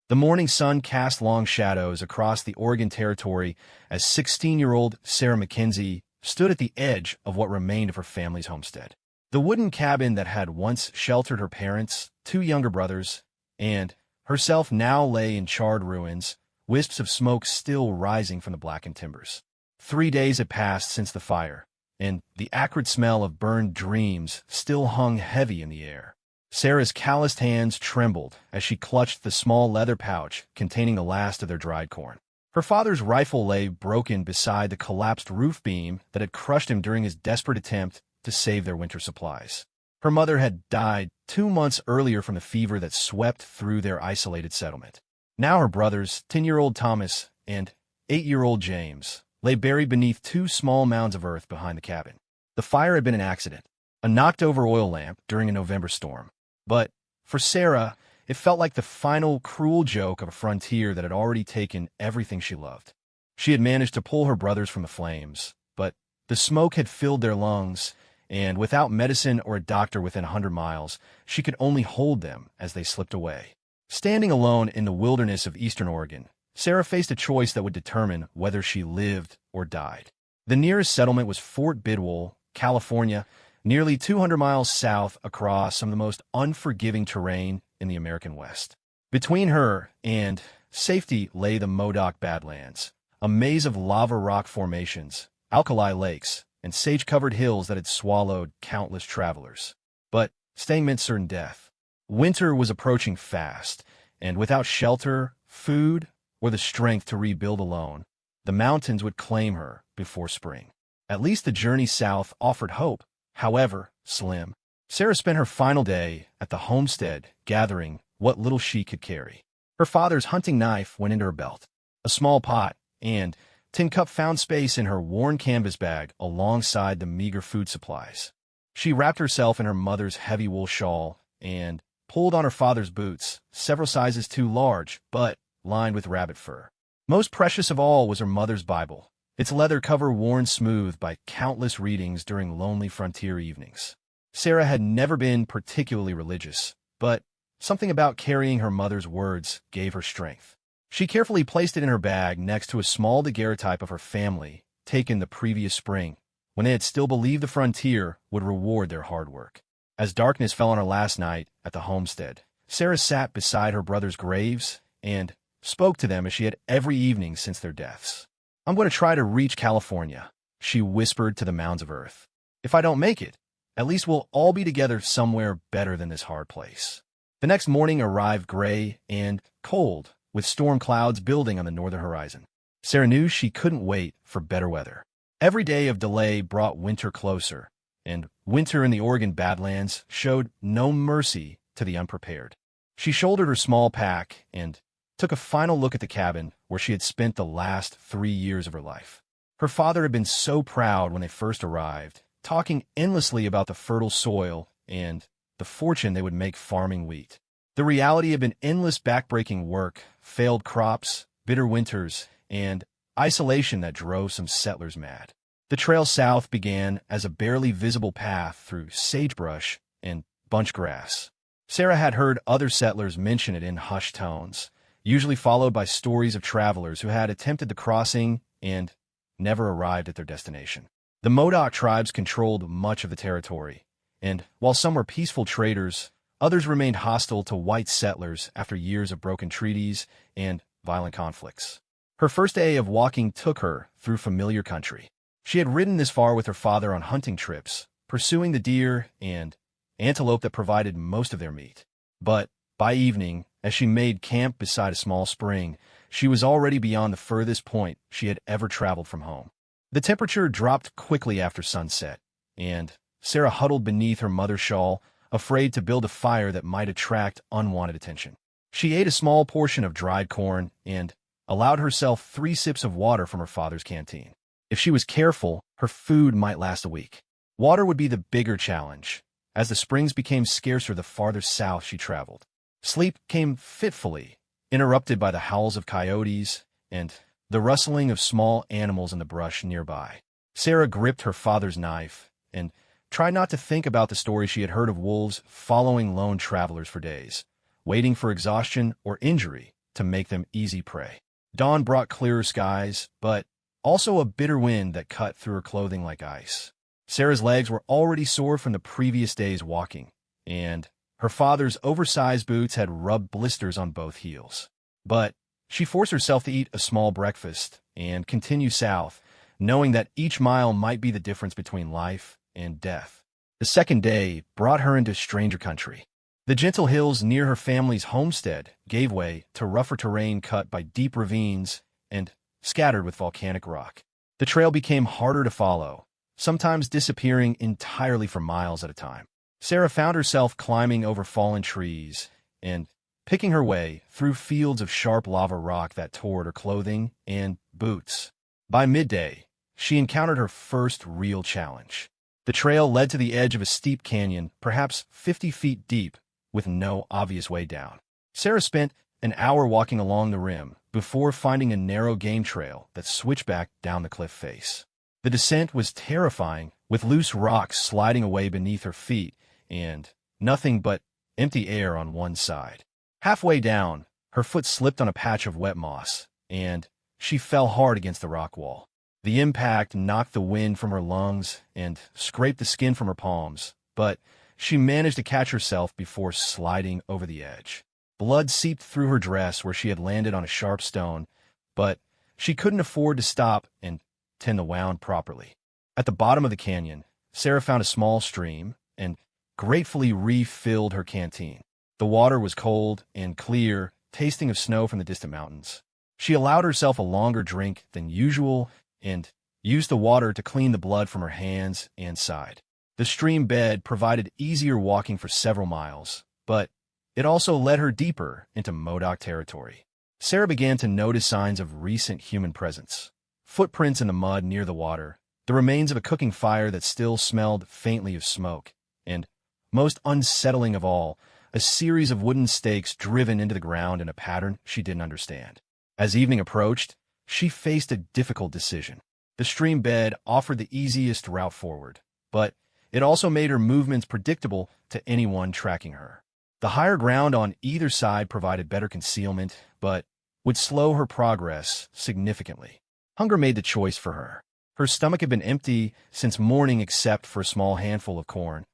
The morning sun cast long shadows across the Oregon Territory as 16-year-old Sarah Mackenzie stood at the edge of what remained of her family's homestead. The wooden cabin that had once sheltered her parents, two younger brothers, and herself now lay in charred ruins, wisps of smoke still rising from the blackened timbers. 3 days had passed since the fire, and the acrid smell of burned dreams still hung heavy in the air. Sarah's calloused hands trembled as she clutched the small leather pouch containing the last of their dried corn. Her father's rifle lay broken beside the collapsed roof beam that had crushed him during his desperate attempt to save their winter supplies. Her mother had died 2 months earlier from the fever that swept through their isolated settlement. Now her brothers, 10-year-old Thomas and 8-year-old James, lay buried beneath 2 small mounds of earth behind the cabin. The fire had been an accident, a knocked-over oil lamp during a November storm. But for Sarah, it felt like the final cruel joke of a frontier that had already taken everything she loved. She had managed to pull her brothers from the flames, but the smoke had filled their lungs, and without medicine or a doctor within 100 miles, she could only hold them as they slipped away. Standing alone in the wilderness of eastern Oregon, Sarah faced a choice that would determine whether she lived or died. The nearest settlement was Fort Bidwell, California, nearly 200 miles south across some of the most unforgiving terrain in the American West. Between her and safety lay the Modoc Badlands, a maze of lava rock formations, alkali lakes, and sage-covered hills that had swallowed countless travelers. But staying meant certain death. Winter was approaching fast, and without shelter, food, or the strength to rebuild alone, the mountains would claim her before spring. At least the journey south offered hope, however slim. Sarah spent her final day at the homestead gathering what little she could carry. Her father's hunting knife went into her belt. A small pot and tin cup found space in her worn canvas bag alongside the meager food supplies. She wrapped herself in her mother's heavy wool shawl and pulled on her father's boots, several sizes too large, but lined with rabbit fur. Most precious of all was her mother's Bible, its leather cover worn smooth by countless readings during lonely frontier evenings. Sarah had never been particularly religious, but something about carrying her mother's words gave her strength. She carefully placed it in her bag next to a small daguerreotype of her family, taken the previous spring, when they had still believed the frontier would reward their hard work. As darkness fell on her last night at the homestead, Sarah sat beside her brothers' graves and spoke to them as she had every evening since their deaths. "I'm going to try to reach California," she whispered to the mounds of earth. "If I don't make it, at least we'll all be together somewhere better than this hard place." The next morning arrived gray and cold, with storm clouds building on the northern horizon. Sarah knew she couldn't wait for better weather. Every day of delay brought winter closer, and winter in the Oregon Badlands showed no mercy to the unprepared. She shouldered her small pack and took a final look at the cabin where she had spent the last 3 years of her life. Her father had been so proud when they first arrived, talking endlessly about the fertile soil and the fortune they would make farming wheat. The reality had been endless backbreaking work, failed crops, bitter winters, and isolation that drove some settlers mad. The trail south began as a barely visible path through sagebrush and bunch grass. Sarah had heard other settlers mention it in hushed tones, usually followed by stories of travelers who had attempted the crossing and never arrived at their destination. The Modoc tribes controlled much of the territory, and while some were peaceful traders, others remained hostile to white settlers after years of broken treaties and violent conflicts. Her first day of walking took her through familiar country. She had ridden this far with her father on hunting trips, pursuing the deer and antelope that provided most of their meat. But by evening, as she made camp beside a small spring, she was already beyond the furthest point she had ever traveled from home. The temperature dropped quickly after sunset, and Sarah huddled beneath her mother's shawl, afraid to build a fire that might attract unwanted attention. She ate a small portion of dried corn and allowed herself 3 sips of water from her father's canteen. If she was careful, her food might last a week. Water would be the bigger challenge, as the springs became scarcer the farther south she traveled. Sleep came fitfully, interrupted by the howls of coyotes and the rustling of small animals in the brush nearby. Sarah gripped her father's knife and tried not to think about the story she had heard of wolves following lone travelers for days, waiting for exhaustion or injury to make them easy prey. Dawn brought clearer skies, but also a bitter wind that cut through her clothing like ice. Sarah's legs were already sore from the previous day's walking, and her father's oversized boots had rubbed blisters on both heels. But she forced herself to eat a small breakfast and continue south, knowing that each mile might be the difference between life and death. The second day brought her into stranger country. The gentle hills near her family's homestead gave way to rougher terrain cut by deep ravines and scattered with volcanic rock. The trail became harder to follow, sometimes disappearing entirely for miles at a time. Sarah found herself climbing over fallen trees and picking her way through fields of sharp lava rock that tore at her clothing and boots. By midday, she encountered her first real challenge. The trail led to the edge of a steep canyon, perhaps 50 feet deep, with no obvious way down. Sarah spent an hour walking along the rim before finding a narrow game trail that switched back down the cliff face. The descent was terrifying, with loose rocks sliding away beneath her feet and nothing but empty air on one side. Halfway down, her foot slipped on a patch of wet moss, and she fell hard against the rock wall. The impact knocked the wind from her lungs and scraped the skin from her palms, but she managed to catch herself before sliding over the edge. Blood seeped through her dress where she had landed on a sharp stone, but she couldn't afford to stop and tend the wound properly. At the bottom of the canyon, Sarah found a small stream and gratefully refilled her canteen. The water was cold and clear, tasting of snow from the distant mountains. She allowed herself a longer drink than usual and used the water to clean the blood from her hands and side. The stream bed provided easier walking for several miles, but it also led her deeper into Modoc territory. Sarah began to notice signs of recent human presence. Footprints in the mud near the water, the remains of a cooking fire that still smelled faintly of smoke, and, most unsettling of all, a series of wooden stakes driven into the ground in a pattern she didn't understand. As evening approached, she faced a difficult decision. The stream bed offered the easiest route forward, but it also made her movements predictable to anyone tracking her. The higher ground on either side provided better concealment, but would slow her progress significantly. Hunger made the choice for her. Her stomach had been empty since morning except for a small handful of corn,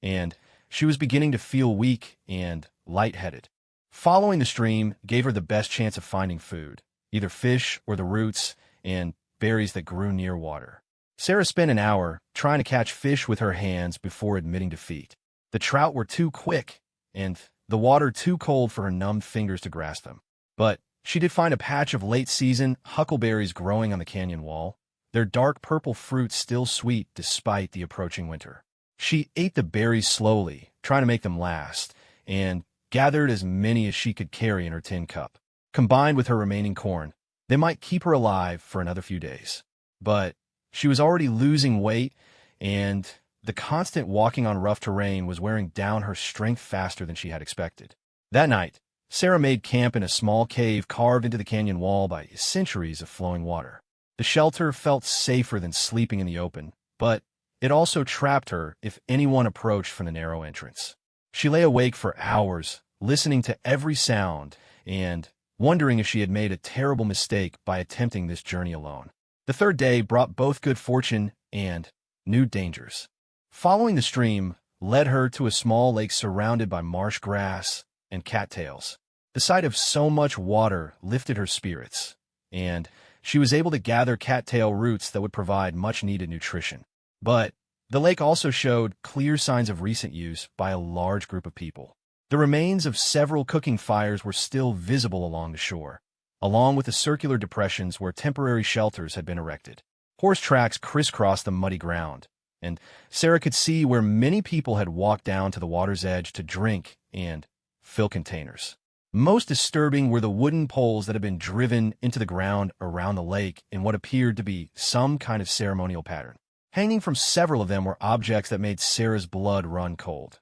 and she was beginning to feel weak and lightheaded. Following the stream gave her the best chance of finding food, either fish or the roots and berries that grew near water. Sarah spent an hour trying to catch fish with her hands before admitting defeat. The trout were too quick, and the water too cold for her numbed fingers to grasp them. But she did find a patch of late-season huckleberries growing on the canyon wall, their dark purple fruit still sweet despite the approaching winter. She ate the berries slowly, trying to make them last, and gathered as many as she could carry in her tin cup. Combined with her remaining corn, they might keep her alive for another few days. But she was already losing weight, and the constant walking on rough terrain was wearing down her strength faster than she had expected. That night, Sarah made camp in a small cave carved into the canyon wall by centuries of flowing water. The shelter felt safer than sleeping in the open, but it also trapped her if anyone approached from the narrow entrance. She lay awake for hours, listening to every sound and wondering if she had made a terrible mistake by attempting this journey alone. The third day brought both good fortune and new dangers. Following the stream led her to a small lake surrounded by marsh grass and cattails. The sight of so much water lifted her spirits, and she was able to gather cattail roots that would provide much-needed nutrition. But the lake also showed clear signs of recent use by a large group of people. The remains of several cooking fires were still visible along the shore, along with the circular depressions where temporary shelters had been erected. Horse tracks crisscrossed the muddy ground, and Sarah could see where many people had walked down to the water's edge to drink and fill containers. Most disturbing were the wooden poles that had been driven into the ground around the lake in what appeared to be some kind of ceremonial pattern. Hanging from several of them were objects that made Sarah's blood run cold.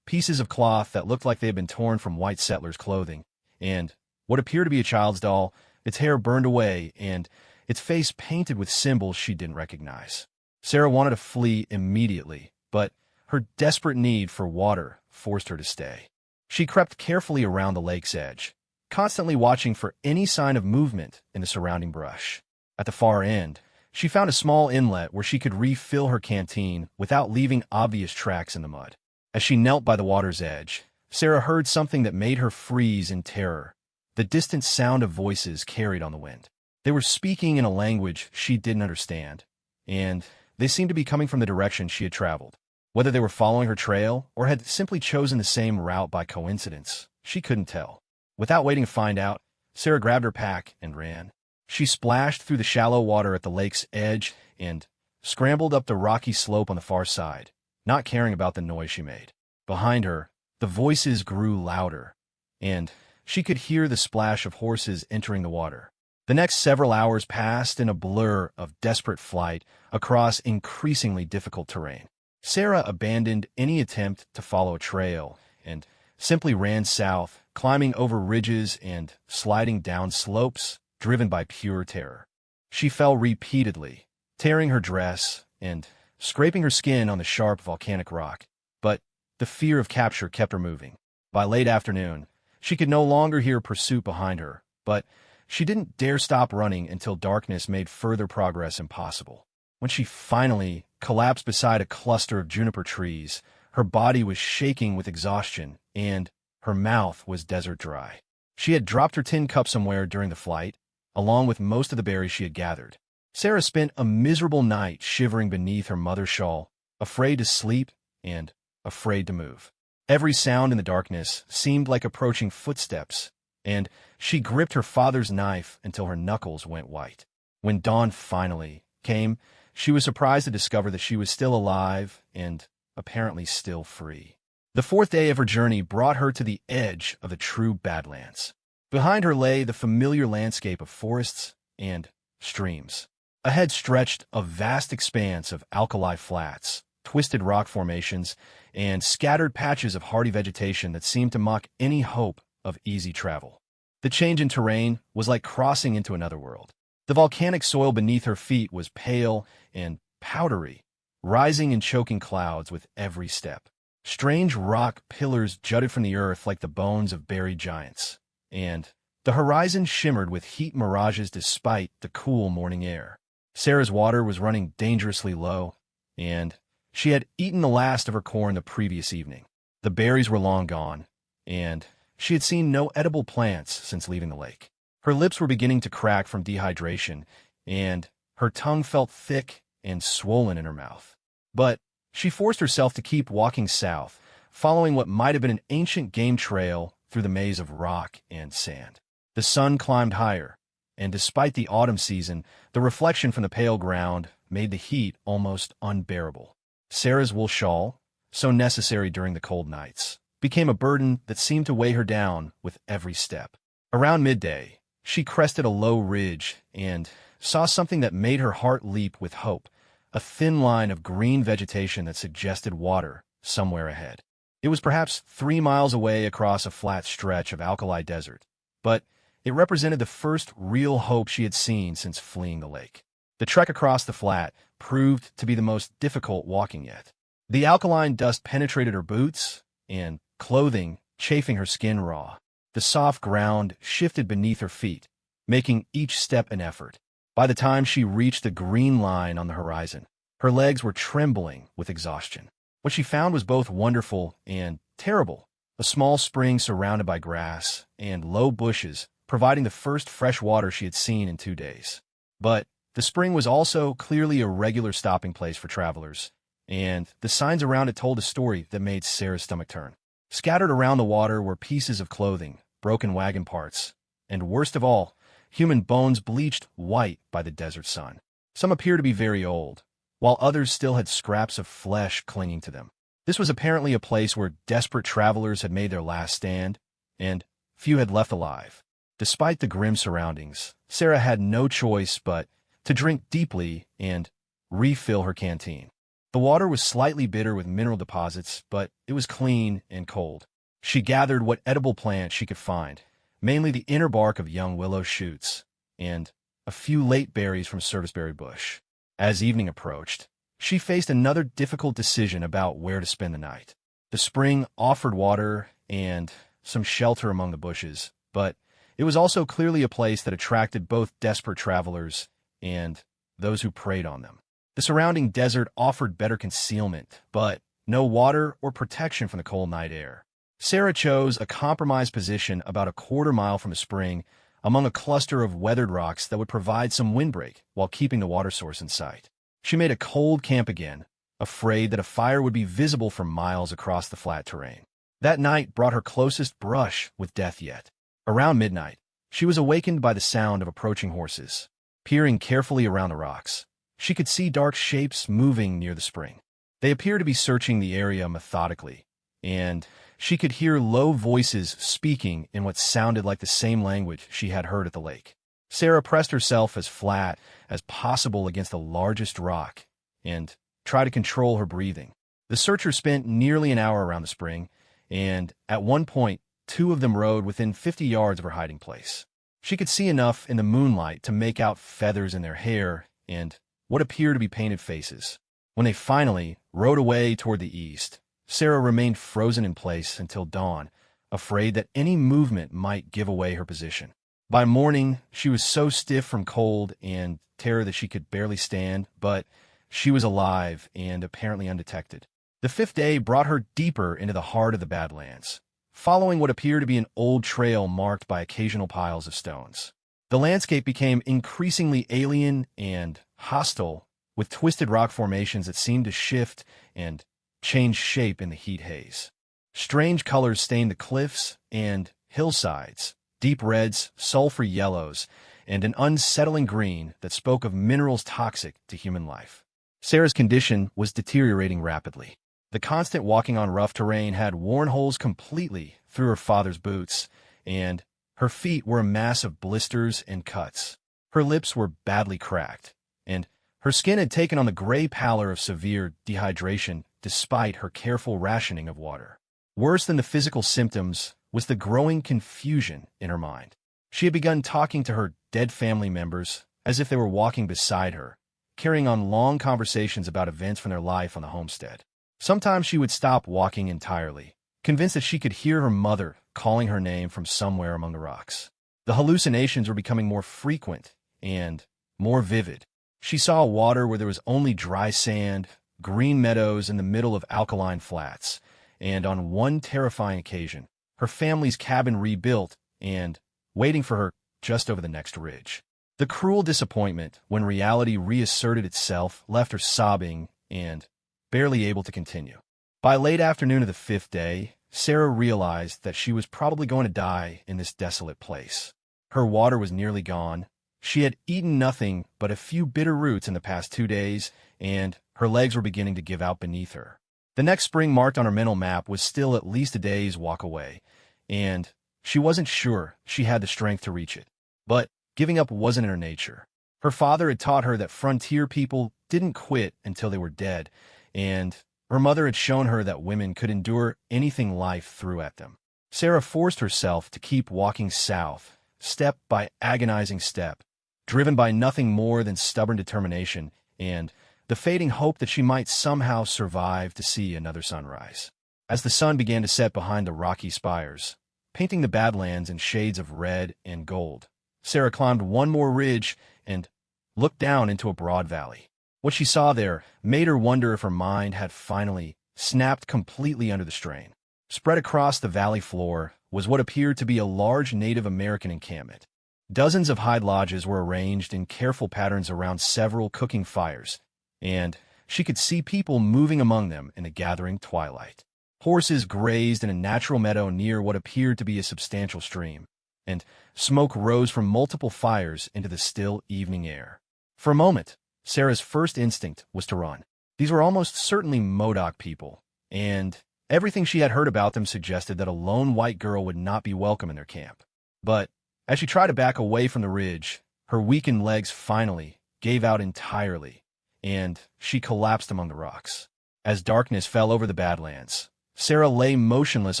Pieces of cloth that looked like they had been torn from white settlers' clothing, and what appeared to be a child's doll, its hair burned away, and its face painted with symbols she didn't recognize. Sarah wanted to flee immediately, but her desperate need for water forced her to stay. She crept carefully around the lake's edge, constantly watching for any sign of movement in the surrounding brush. At the far end, she found a small inlet where she could refill her canteen without leaving obvious tracks in the mud. As she knelt by the water's edge, Sarah heard something that made her freeze in terror. The distant sound of voices carried on the wind. They were speaking in a language she didn't understand, and they seemed to be coming from the direction she had traveled. Whether they were following her trail or had simply chosen the same route by coincidence, she couldn't tell. Without waiting to find out, Sarah grabbed her pack and ran. She splashed through the shallow water at the lake's edge and scrambled up the rocky slope on the far side, not caring about the noise she made. Behind her, the voices grew louder, and she could hear the splash of horses entering the water. The next several hours passed in a blur of desperate flight across increasingly difficult terrain. Sarah abandoned any attempt to follow a trail and simply ran south, climbing over ridges and sliding down slopes, driven by pure terror. She fell repeatedly, tearing her dress and scraping her skin on the sharp volcanic rock, but the fear of capture kept her moving. By late afternoon, she could no longer hear pursuit behind her, but she didn't dare stop running until darkness made further progress impossible. When she finally collapsed beside a cluster of juniper trees, her body was shaking with exhaustion and her mouth was desert dry. She had dropped her tin cup somewhere during the flight, along with most of the berries she had gathered. Sarah spent a miserable night shivering beneath her mother's shawl, afraid to sleep and afraid to move. Every sound in the darkness seemed like approaching footsteps, and she gripped her father's knife until her knuckles went white. When dawn finally came, she was surprised to discover that she was still alive and apparently still free. The fourth day of her journey brought her to the edge of the true Badlands. Behind her lay the familiar landscape of forests and streams. Ahead stretched a vast expanse of alkali flats, twisted rock formations, and scattered patches of hardy vegetation that seemed to mock any hope of easy travel. The change in terrain was like crossing into another world. The volcanic soil beneath her feet was pale and powdery, rising in choking clouds with every step. Strange rock pillars jutted from the earth like the bones of buried giants, and the horizon shimmered with heat mirages despite the cool morning air. Sarah's water was running dangerously low, and she had eaten the last of her corn the previous evening. The berries were long gone, and she had seen no edible plants since leaving the lake. Her lips were beginning to crack from dehydration, and her tongue felt thick and swollen in her mouth. But she forced herself to keep walking south, following what might have been an ancient game trail through the maze of rock and sand. The sun climbed higher, and despite the autumn season, the reflection from the pale ground made the heat almost unbearable. Sarah's wool shawl, so necessary during the cold nights, became a burden that seemed to weigh her down with every step. Around midday, she crested a low ridge and saw something that made her heart leap with hope, a thin line of green vegetation that suggested water somewhere ahead. It was perhaps 3 miles away across a flat stretch of alkali desert, but it represented the first real hope she had seen since fleeing the lake. The trek across the flat proved to be the most difficult walking yet. The alkaline dust penetrated her boots and clothing, chafing her skin raw. The soft ground shifted beneath her feet, making each step an effort. By the time she reached the green line on the horizon, her legs were trembling with exhaustion. What she found was both wonderful and terrible. A small spring surrounded by grass and low bushes, providing the first fresh water she had seen in 2 days. But the spring was also clearly a regular stopping place for travelers, and the signs around it told a story that made Sarah's stomach turn. Scattered around the water were pieces of clothing, broken wagon parts, and worst of all, human bones bleached white by the desert sun. Some appeared to be very old, while others still had scraps of flesh clinging to them. This was apparently a place where desperate travelers had made their last stand, and few had left alive. Despite the grim surroundings, Sarah had no choice but to drink deeply and refill her canteen. The water was slightly bitter with mineral deposits, but it was clean and cold. She gathered what edible plant she could find, mainly the inner bark of young willow shoots, and a few late berries from serviceberry bush. As evening approached, she faced another difficult decision about where to spend the night. The spring offered water and some shelter among the bushes, but It was also clearly a place that attracted both desperate travelers and those who preyed on them. The surrounding desert offered better concealment, but no water or protection from the cold night air. Sarah chose a compromised position about a quarter-mile from a spring among a cluster of weathered rocks that would provide some windbreak while keeping the water source in sight. She made a cold camp again, afraid that a fire would be visible for miles across the flat terrain. That night brought her closest brush with death yet. Around midnight, she was awakened by the sound of approaching horses. Peering carefully around the rocks, she could see dark shapes moving near the spring. They appeared to be searching the area methodically, and she could hear low voices speaking in what sounded like the same language she had heard at the lake. Sarah pressed herself as flat as possible against the largest rock and tried to control her breathing. The searchers spent nearly an hour around the spring, and at one point, two of them rode within 50 yards of her hiding place. She could see enough in the moonlight to make out feathers in their hair and what appeared to be painted faces. When they finally rode away toward the east, Sarah remained frozen in place until dawn, afraid that any movement might give away her position. By morning, she was so stiff from cold and terror that she could barely stand, but she was alive and apparently undetected. The fifth day brought her deeper into the heart of the Badlands, following what appeared to be an old trail marked by occasional piles of stones. The landscape became increasingly alien and hostile, with twisted rock formations that seemed to shift and change shape in the heat haze. Strange colors stained the cliffs and hillsides, deep reds, sulfur yellows, and an unsettling green that spoke of minerals toxic to human life. Sarah's condition was deteriorating rapidly. The constant walking on rough terrain had worn holes completely through her father's boots, and her feet were a mass of blisters and cuts. Her lips were badly cracked, and her skin had taken on the gray pallor of severe dehydration despite her careful rationing of water. Worse than the physical symptoms was the growing confusion in her mind. She had begun talking to her dead family members as if they were walking beside her, carrying on long conversations about events from their life on the homestead. Sometimes she would stop walking entirely, convinced that she could hear her mother calling her name from somewhere among the rocks. The hallucinations were becoming more frequent and more vivid. She saw water where there was only dry sand, green meadows in the middle of alkaline flats, and on one terrifying occasion, her family's cabin rebuilt and waiting for her just over the next ridge. The cruel disappointment when reality reasserted itself left her sobbing and barely able to continue. By late afternoon of the fifth day, Sarah realized that she was probably going to die in this desolate place. Her water was nearly gone. She had eaten nothing but a few bitter roots in the past 2 days, and her legs were beginning to give out beneath her. The next spring marked on her mental map was still at least a day's walk away, and she wasn't sure she had the strength to reach it. But giving up wasn't in her nature. Her father had taught her that frontier people didn't quit until they were dead, and her mother had shown her that women could endure anything life threw at them. Sarah forced herself to keep walking south, step by agonizing step, driven by nothing more than stubborn determination and the fading hope that she might somehow survive to see another sunrise. As the sun began to set behind the rocky spires, painting the Badlands in shades of red and gold, Sarah climbed one more ridge and looked down into a broad valley. What she saw there made her wonder if her mind had finally snapped completely under the strain. Spread across the valley floor was what appeared to be a large Native American encampment. Dozens of hide lodges were arranged in careful patterns around several cooking fires, and she could see people moving among them in the gathering twilight. Horses grazed in a natural meadow near what appeared to be a substantial stream, and smoke rose from multiple fires into the still evening air. For a moment, Sarah's first instinct was to run. These were almost certainly Modoc people, and everything she had heard about them suggested that a lone white girl would not be welcome in their camp. But as she tried to back away from the ridge, her weakened legs finally gave out entirely, and she collapsed among the rocks. As darkness fell over the Badlands, Sarah lay motionless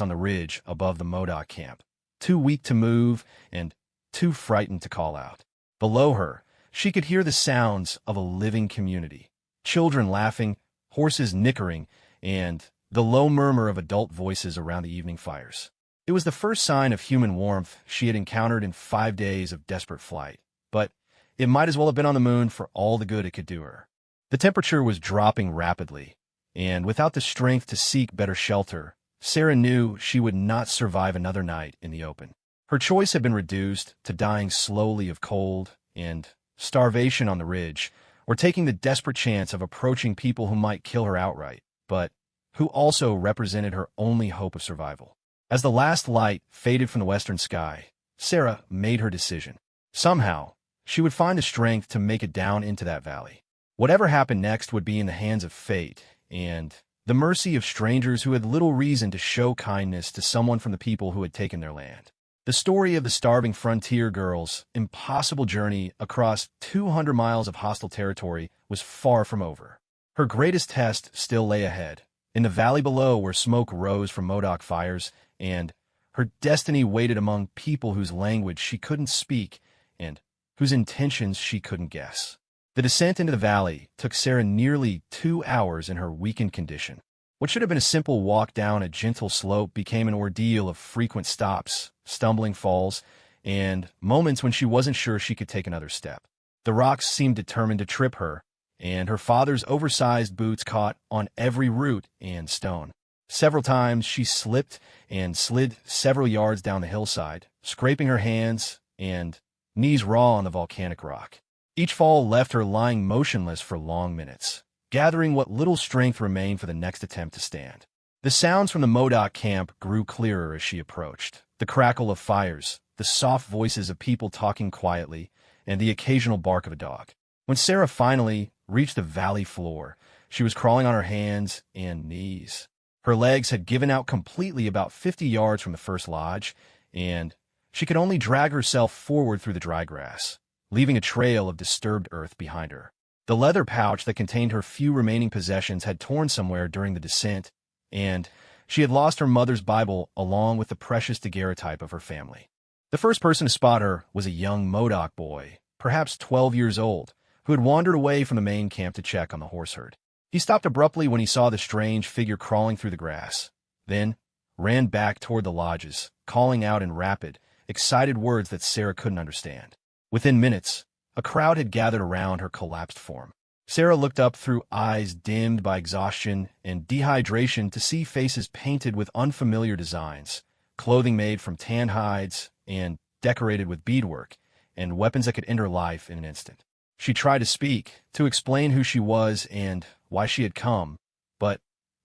on the ridge above the Modoc camp, too weak to move and too frightened to call out. Below her, she could hear the sounds of a living community, children laughing, horses nickering, and the low murmur of adult voices around the evening fires. It was the first sign of human warmth she had encountered in 5 days of desperate flight, but it might as well have been on the moon for all the good it could do her. The temperature was dropping rapidly, and without the strength to seek better shelter, Sarah knew she would not survive another night in the open. Her choice had been reduced to dying slowly of cold and starvation on the ridge, or taking the desperate chance of approaching people who might kill her outright, but who also represented her only hope of survival. As the last light faded from the western sky, Sarah made her decision. Somehow, she would find the strength to make it down into that valley. Whatever happened next would be in the hands of fate and the mercy of strangers who had little reason to show kindness to someone from the people who had taken their land. The story of the starving frontier girl's impossible journey across 200 miles of hostile territory was far from over. Her greatest test still lay ahead, in the valley below where smoke rose from Modoc fires, and her destiny waited among people whose language she couldn't speak and whose intentions she couldn't guess. The descent into the valley took Sarah nearly 2 hours in her weakened condition. What should have been a simple walk down a gentle slope became an ordeal of frequent stops, stumbling falls, and moments when she wasn't sure she could take another step. The rocks seemed determined to trip her, and her father's oversized boots caught on every root and stone. Several times she slipped and slid several yards down the hillside, scraping her hands and knees raw on the volcanic rock. Each fall left her lying motionless for long minutes, gathering what little strength remained for the next attempt to stand. The sounds from the Modoc camp grew clearer as she approached. The crackle of fires, the soft voices of people talking quietly, and the occasional bark of a dog. When Sarah finally reached the valley floor, she was crawling on her hands and knees. Her legs had given out completely about 50 yards from the first lodge, and she could only drag herself forward through the dry grass, leaving a trail of disturbed earth behind her. The leather pouch that contained her few remaining possessions had torn somewhere during the descent, and she had lost her mother's Bible along with the precious daguerreotype of her family. The first person to spot her was a young Modoc boy, perhaps 12 years old, who had wandered away from the main camp to check on the horse herd. He stopped abruptly when he saw the strange figure crawling through the grass, then ran back toward the lodges, calling out in rapid, excited words that Sarah couldn't understand. Within minutes, a crowd had gathered around her collapsed form. Sarah looked up through eyes dimmed by exhaustion and dehydration to see faces painted with unfamiliar designs, clothing made from tanned hides and decorated with beadwork, and weapons that could end her life in an instant. She tried to speak, to explain who she was and why she had come, but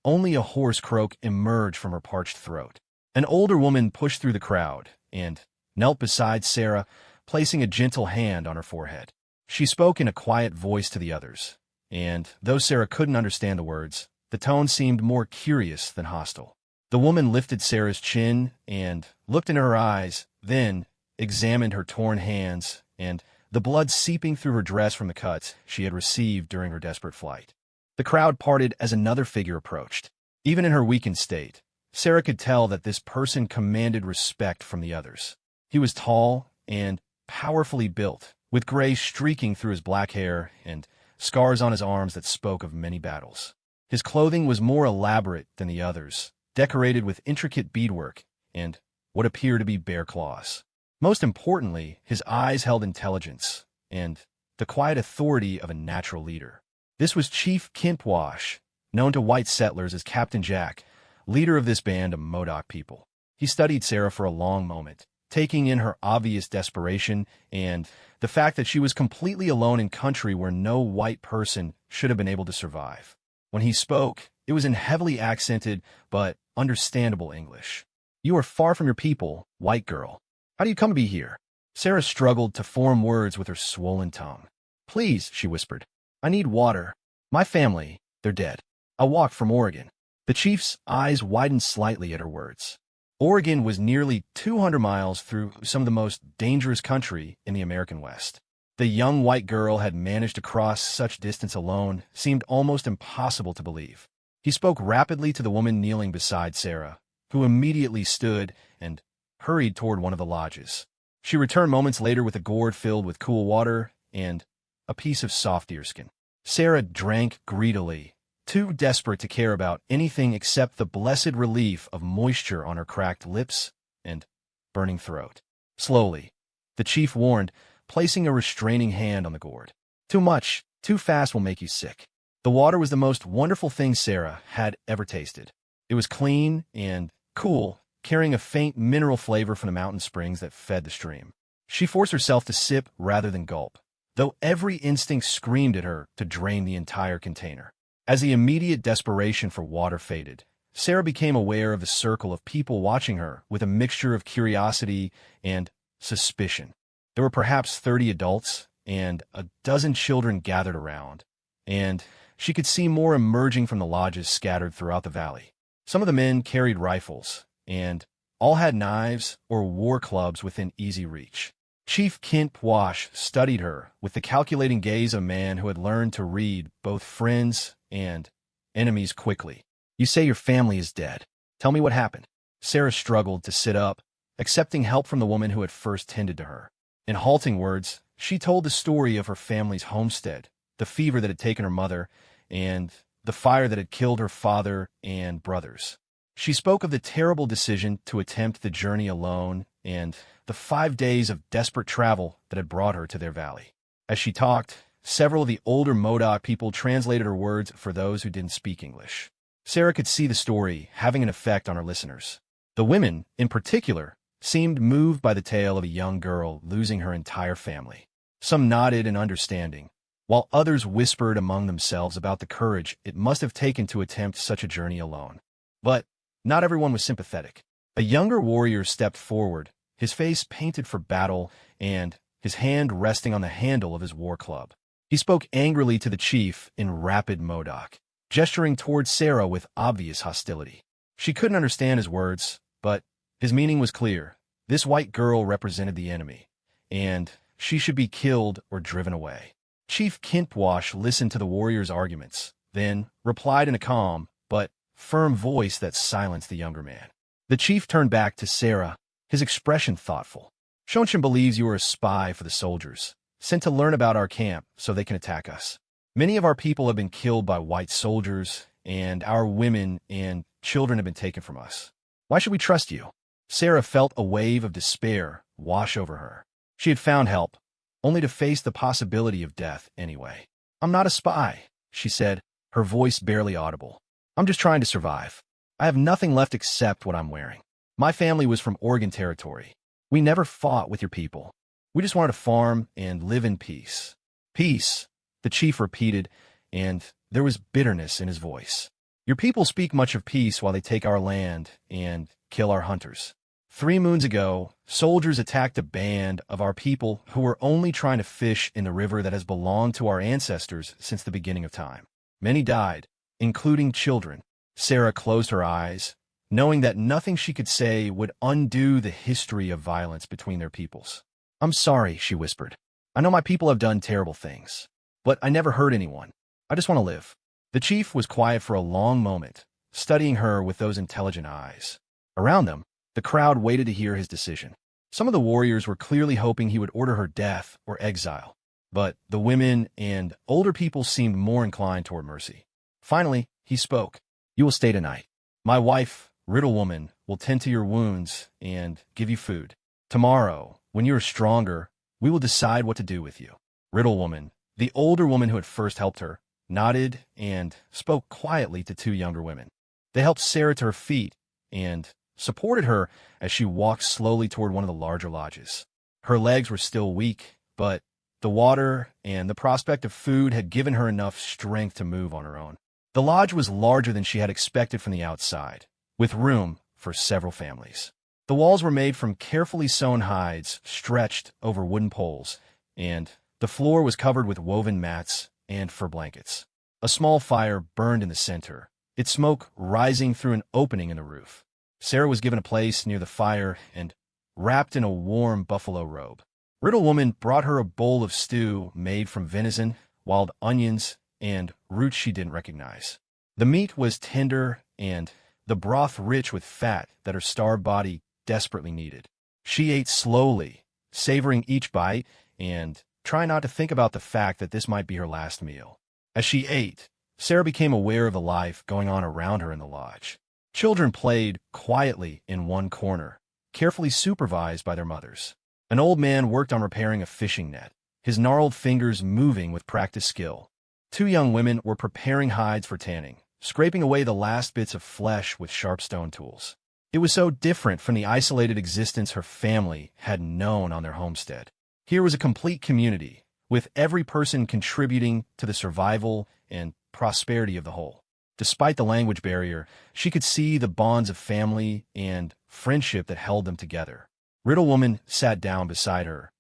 only a hoarse croak emerged from her parched throat. An older woman pushed through the crowd and knelt beside Sarah, placing a gentle hand on her forehead. She spoke in a quiet voice to the others, and though Sarah couldn't understand the words, the tone seemed more curious than hostile. The woman lifted Sarah's chin and looked into her eyes, then examined her torn hands and the blood seeping through her dress from the cuts she had received during her desperate flight. The crowd parted as another figure approached. Even in her weakened state, Sarah could tell that this person commanded respect from the others. He was tall and powerfully built, with gray streaking through his black hair and scars on his arms that spoke of many battles. His clothing was more elaborate than the others, decorated with intricate beadwork and what appeared to be bear claws. Most importantly, his eyes held intelligence and the quiet authority of a natural leader. This was Chief Kintwash, known to white settlers as Captain Jack, leader of this band of Modoc people. He studied Sarah for a long moment, taking in her obvious desperation and the fact that she was completely alone in country where no white person should have been able to survive. When he spoke, it was in heavily accented but understandable English. "You are far from your people, white girl. How do you come to be here?" Sarah struggled to form words with her swollen tongue. "Please," she whispered. "I need water. My family, they're dead. I walked from Oregon." The chief's eyes widened slightly at her words. Oregon was nearly 200 miles through some of the most dangerous country in the American West. The young white girl had managed to cross such distance alone seemed almost impossible to believe. He spoke rapidly to the woman kneeling beside Sarah, who immediately stood and hurried toward one of the lodges. She returned moments later with a gourd filled with cool water and a piece of soft deerskin. Sarah drank greedily, too desperate to care about anything except the blessed relief of moisture on her cracked lips and burning throat. Slowly, the chief warned, placing a restraining hand on the gourd. Too much, too fast will make you sick. The water was the most wonderful thing Sarah had ever tasted. It was clean and cool, carrying a faint mineral flavor from the mountain springs that fed the stream. She forced herself to sip rather than gulp, though every instinct screamed at her to drain the entire container. As the immediate desperation for water faded, Sarah became aware of the circle of people watching her with a mixture of curiosity and suspicion. There were perhaps 30 adults and a dozen children gathered around, and she could see more emerging from the lodges scattered throughout the valley. Some of the men carried rifles, and all had knives or war clubs within easy reach. Chief Kint Pwash studied her with the calculating gaze of a man who had learned to read both friends and enemies quickly. You say your family is dead. Tell me what happened. Sarah struggled to sit up, accepting help from the woman who had first tended to her. In halting words, she told the story of her family's homestead, the fever that had taken her mother, and the fire that had killed her father and brothers. She spoke of the terrible decision to attempt the journey alone and the 5 days of desperate travel that had brought her to their valley. As she talked, several of the older Modoc people translated her words for those who didn't speak English. Sarah could see the story having an effect on her listeners. The women, in particular, seemed moved by the tale of a young girl losing her entire family. Some nodded in understanding, while others whispered among themselves about the courage it must have taken to attempt such a journey alone. But not everyone was sympathetic. A younger warrior stepped forward, his face painted for battle and his hand resting on the handle of his war club. He spoke angrily to the chief in rapid Modoc, gesturing towards Sarah with obvious hostility. She couldn't understand his words, but his meaning was clear. This white girl represented the enemy, and she should be killed or driven away. Chief Kintwash listened to the warrior's arguments, then replied in a calm but firm voice that silenced the younger man. The chief turned back to Sarah, his expression thoughtful. Shonshin believes you are a spy for the soldiers, sent to learn about our camp so they can attack us. Many of our people have been killed by white soldiers, and our women and children have been taken from us. Why should we trust you? Sarah felt a wave of despair wash over her. She had found help, only to face the possibility of death anyway. I'm not a spy, she said, her voice barely audible. I'm just trying to survive. I have nothing left except what I'm wearing. My family was from Oregon Territory. We never fought with your people. We just wanted to farm and live in peace. Peace, the chief repeated, and there was bitterness in his voice. Your people speak much of peace while they take our land and kill our hunters. 3 moons ago, soldiers attacked a band of our people who were only trying to fish in the river that has belonged to our ancestors since the beginning of time. Many died, including children. Sarah closed her eyes, knowing that nothing she could say would undo the history of violence between their peoples. I'm sorry, she whispered. I know my people have done terrible things, but I never hurt anyone. I just want to live. The chief was quiet for a long moment, studying her with those intelligent eyes. Around them, the crowd waited to hear his decision. Some of the warriors were clearly hoping he would order her death or exile, but the women and older people seemed more inclined toward mercy. Finally, he spoke. You will stay tonight. My wife, Riddle Woman, will tend to your wounds and give you food. Tomorrow, when you are stronger, we will decide what to do with you. Riddle Woman, the older woman who had first helped her, nodded and spoke quietly to 2 younger women. They helped Sarah to her feet and supported her as she walked slowly toward one of the larger lodges. Her legs were still weak, but the water and the prospect of food had given her enough strength to move on her own. The lodge was larger than she had expected from the outside, with room for several families. The walls were made from carefully sewn hides stretched over wooden poles, and the floor was covered with woven mats and fur blankets. A small fire burned in the center, its smoke rising through an opening in the roof. Sarah was given a place near the fire and wrapped in a warm buffalo robe. Riddle Woman brought her a bowl of stew made from venison, wild onions, and roots she didn't recognize. The meat was tender and the broth rich with fat that her starved body desperately needed. She ate slowly, savoring each bite and trying not to think about the fact that this might be her last meal. As she ate, Sarah became aware of the life going on around her in the lodge. Children played quietly in one corner, carefully supervised by their mothers. An old man worked on repairing a fishing net, his gnarled fingers moving with practiced skill. Two young women were preparing hides for tanning, scraping away the last bits of flesh with sharp stone tools. It was so different from the isolated existence her family had known on their homestead. Here was a complete community, with every person contributing to the survival and prosperity of the whole. Despite the language barrier, she could see the bonds of family and friendship that held them together. Riddle Woman sat down beside her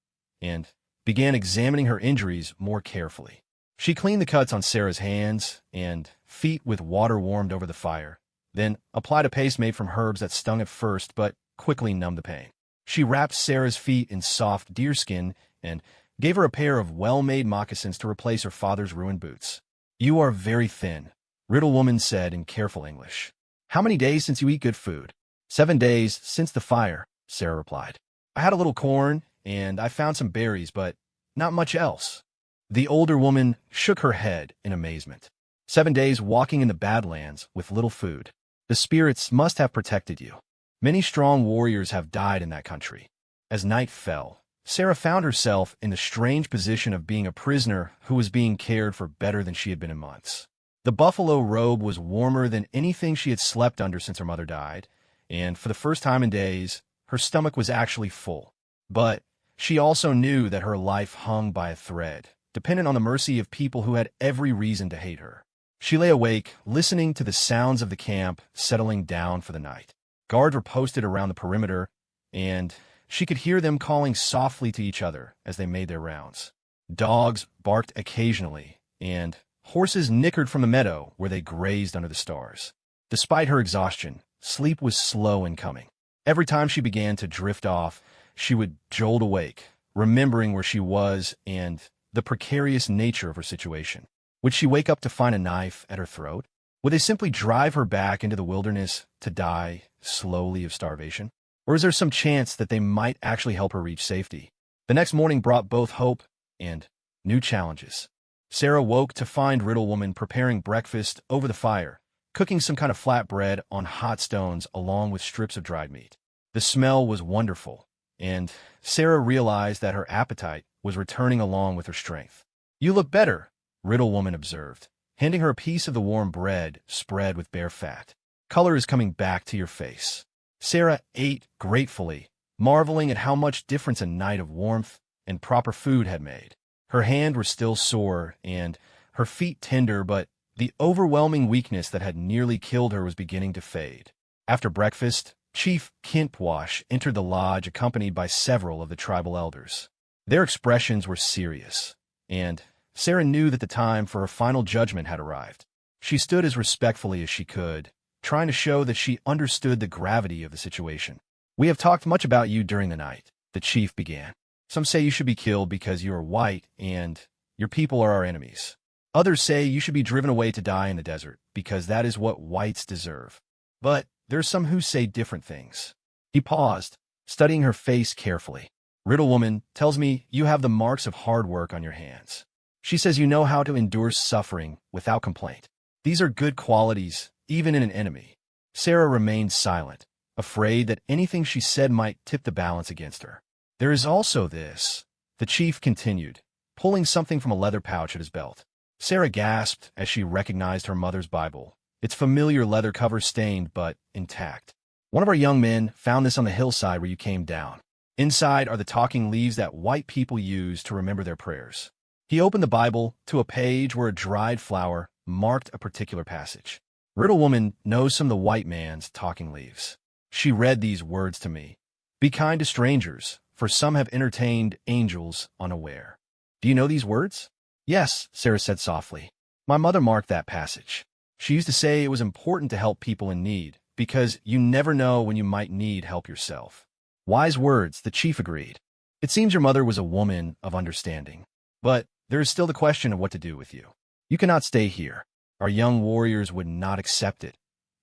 and began examining her injuries more carefully. She cleaned the cuts on Sarah's hands and feet with water warmed over the fire, then applied a paste made from herbs that stung at first but quickly numbed the pain. She wrapped Sarah's feet in soft deerskin and gave her a pair of well-made moccasins to replace her father's ruined boots. "You are very thin," Riddle Woman said in careful English. "How many days since you eat good food?" 7 days since the fire," Sarah replied. "I had a little corn, and I found some berries, but not much else." The older woman shook her head in amazement. 7 days walking in the Badlands with little food. The spirits must have protected you. Many strong warriors have died in that country. As night fell, Sarah found herself in the strange position of being a prisoner who was being cared for better than she had been in months. The buffalo robe was warmer than anything she had slept under since her mother died, and for the first time in days, her stomach was actually full. But she also knew that her life hung by a thread, dependent on the mercy of people who had every reason to hate her. She lay awake, listening to the sounds of the camp settling down for the night. Guards were posted around the perimeter, and she could hear them calling softly to each other as they made their rounds. Dogs barked occasionally, and horses nickered from the meadow where they grazed under the stars. Despite her exhaustion, sleep was slow in coming. Every time she began to drift off, she would jolt awake, remembering where she was and the precarious nature of her situation. Would she wake up to find a knife at her throat? Would they simply drive her back into the wilderness to die slowly of starvation? Or is there some chance that they might actually help her reach safety? The next morning brought both hope and new challenges. Sarah woke to find Riddle Woman preparing breakfast over the fire, cooking some kind of flatbread on hot stones along with strips of dried meat. The smell was wonderful, and Sarah realized that her appetite was returning along with her strength. "You look better," Riddle Woman observed, handing her a piece of the warm bread spread with bare fat. "Color is coming back to your face." Sarah ate gratefully, marveling at how much difference a night of warmth and proper food had made. Her hands were still sore and her feet tender, but the overwhelming weakness that had nearly killed her was beginning to fade. After breakfast, Chief Kintwash entered the lodge accompanied by several of the tribal elders. Their expressions were serious, and Sarah knew that the time for her final judgment had arrived. She stood as respectfully as she could, trying to show that she understood the gravity of the situation. "We have talked much about you during the night," the chief began. "Some say you should be killed because you are white and your people are our enemies. Others say you should be driven away to die in the desert because that is what whites deserve. But there are some who say different things." He paused, studying her face carefully. "Riddle Woman tells me you have the marks of hard work on your hands. She says you know how to endure suffering without complaint. These are good qualities, even in an enemy." Sarah remained silent, afraid that anything she said might tip the balance against her. "There is also this," the chief continued, pulling something from a leather pouch at his belt. Sarah gasped as she recognized her mother's Bible, its familiar leather cover stained but intact. "One of our young men found this on the hillside where you came down. Inside are the talking leaves that white people use to remember their prayers." He opened the Bible to a page where a dried flower marked a particular passage. "Riddle Woman knows some of the white man's talking leaves. She read these words to me. Be kind to strangers, for some have entertained angels unaware." "Do you know these words?" "Yes," Sarah said softly. "My mother marked that passage. She used to say it was important to help people in need, because you never know when you might need help yourself." "Wise words," the chief agreed. "It seems your mother was a woman of understanding. But there is still the question of what to do with you. You cannot stay here. Our young warriors would not accept it,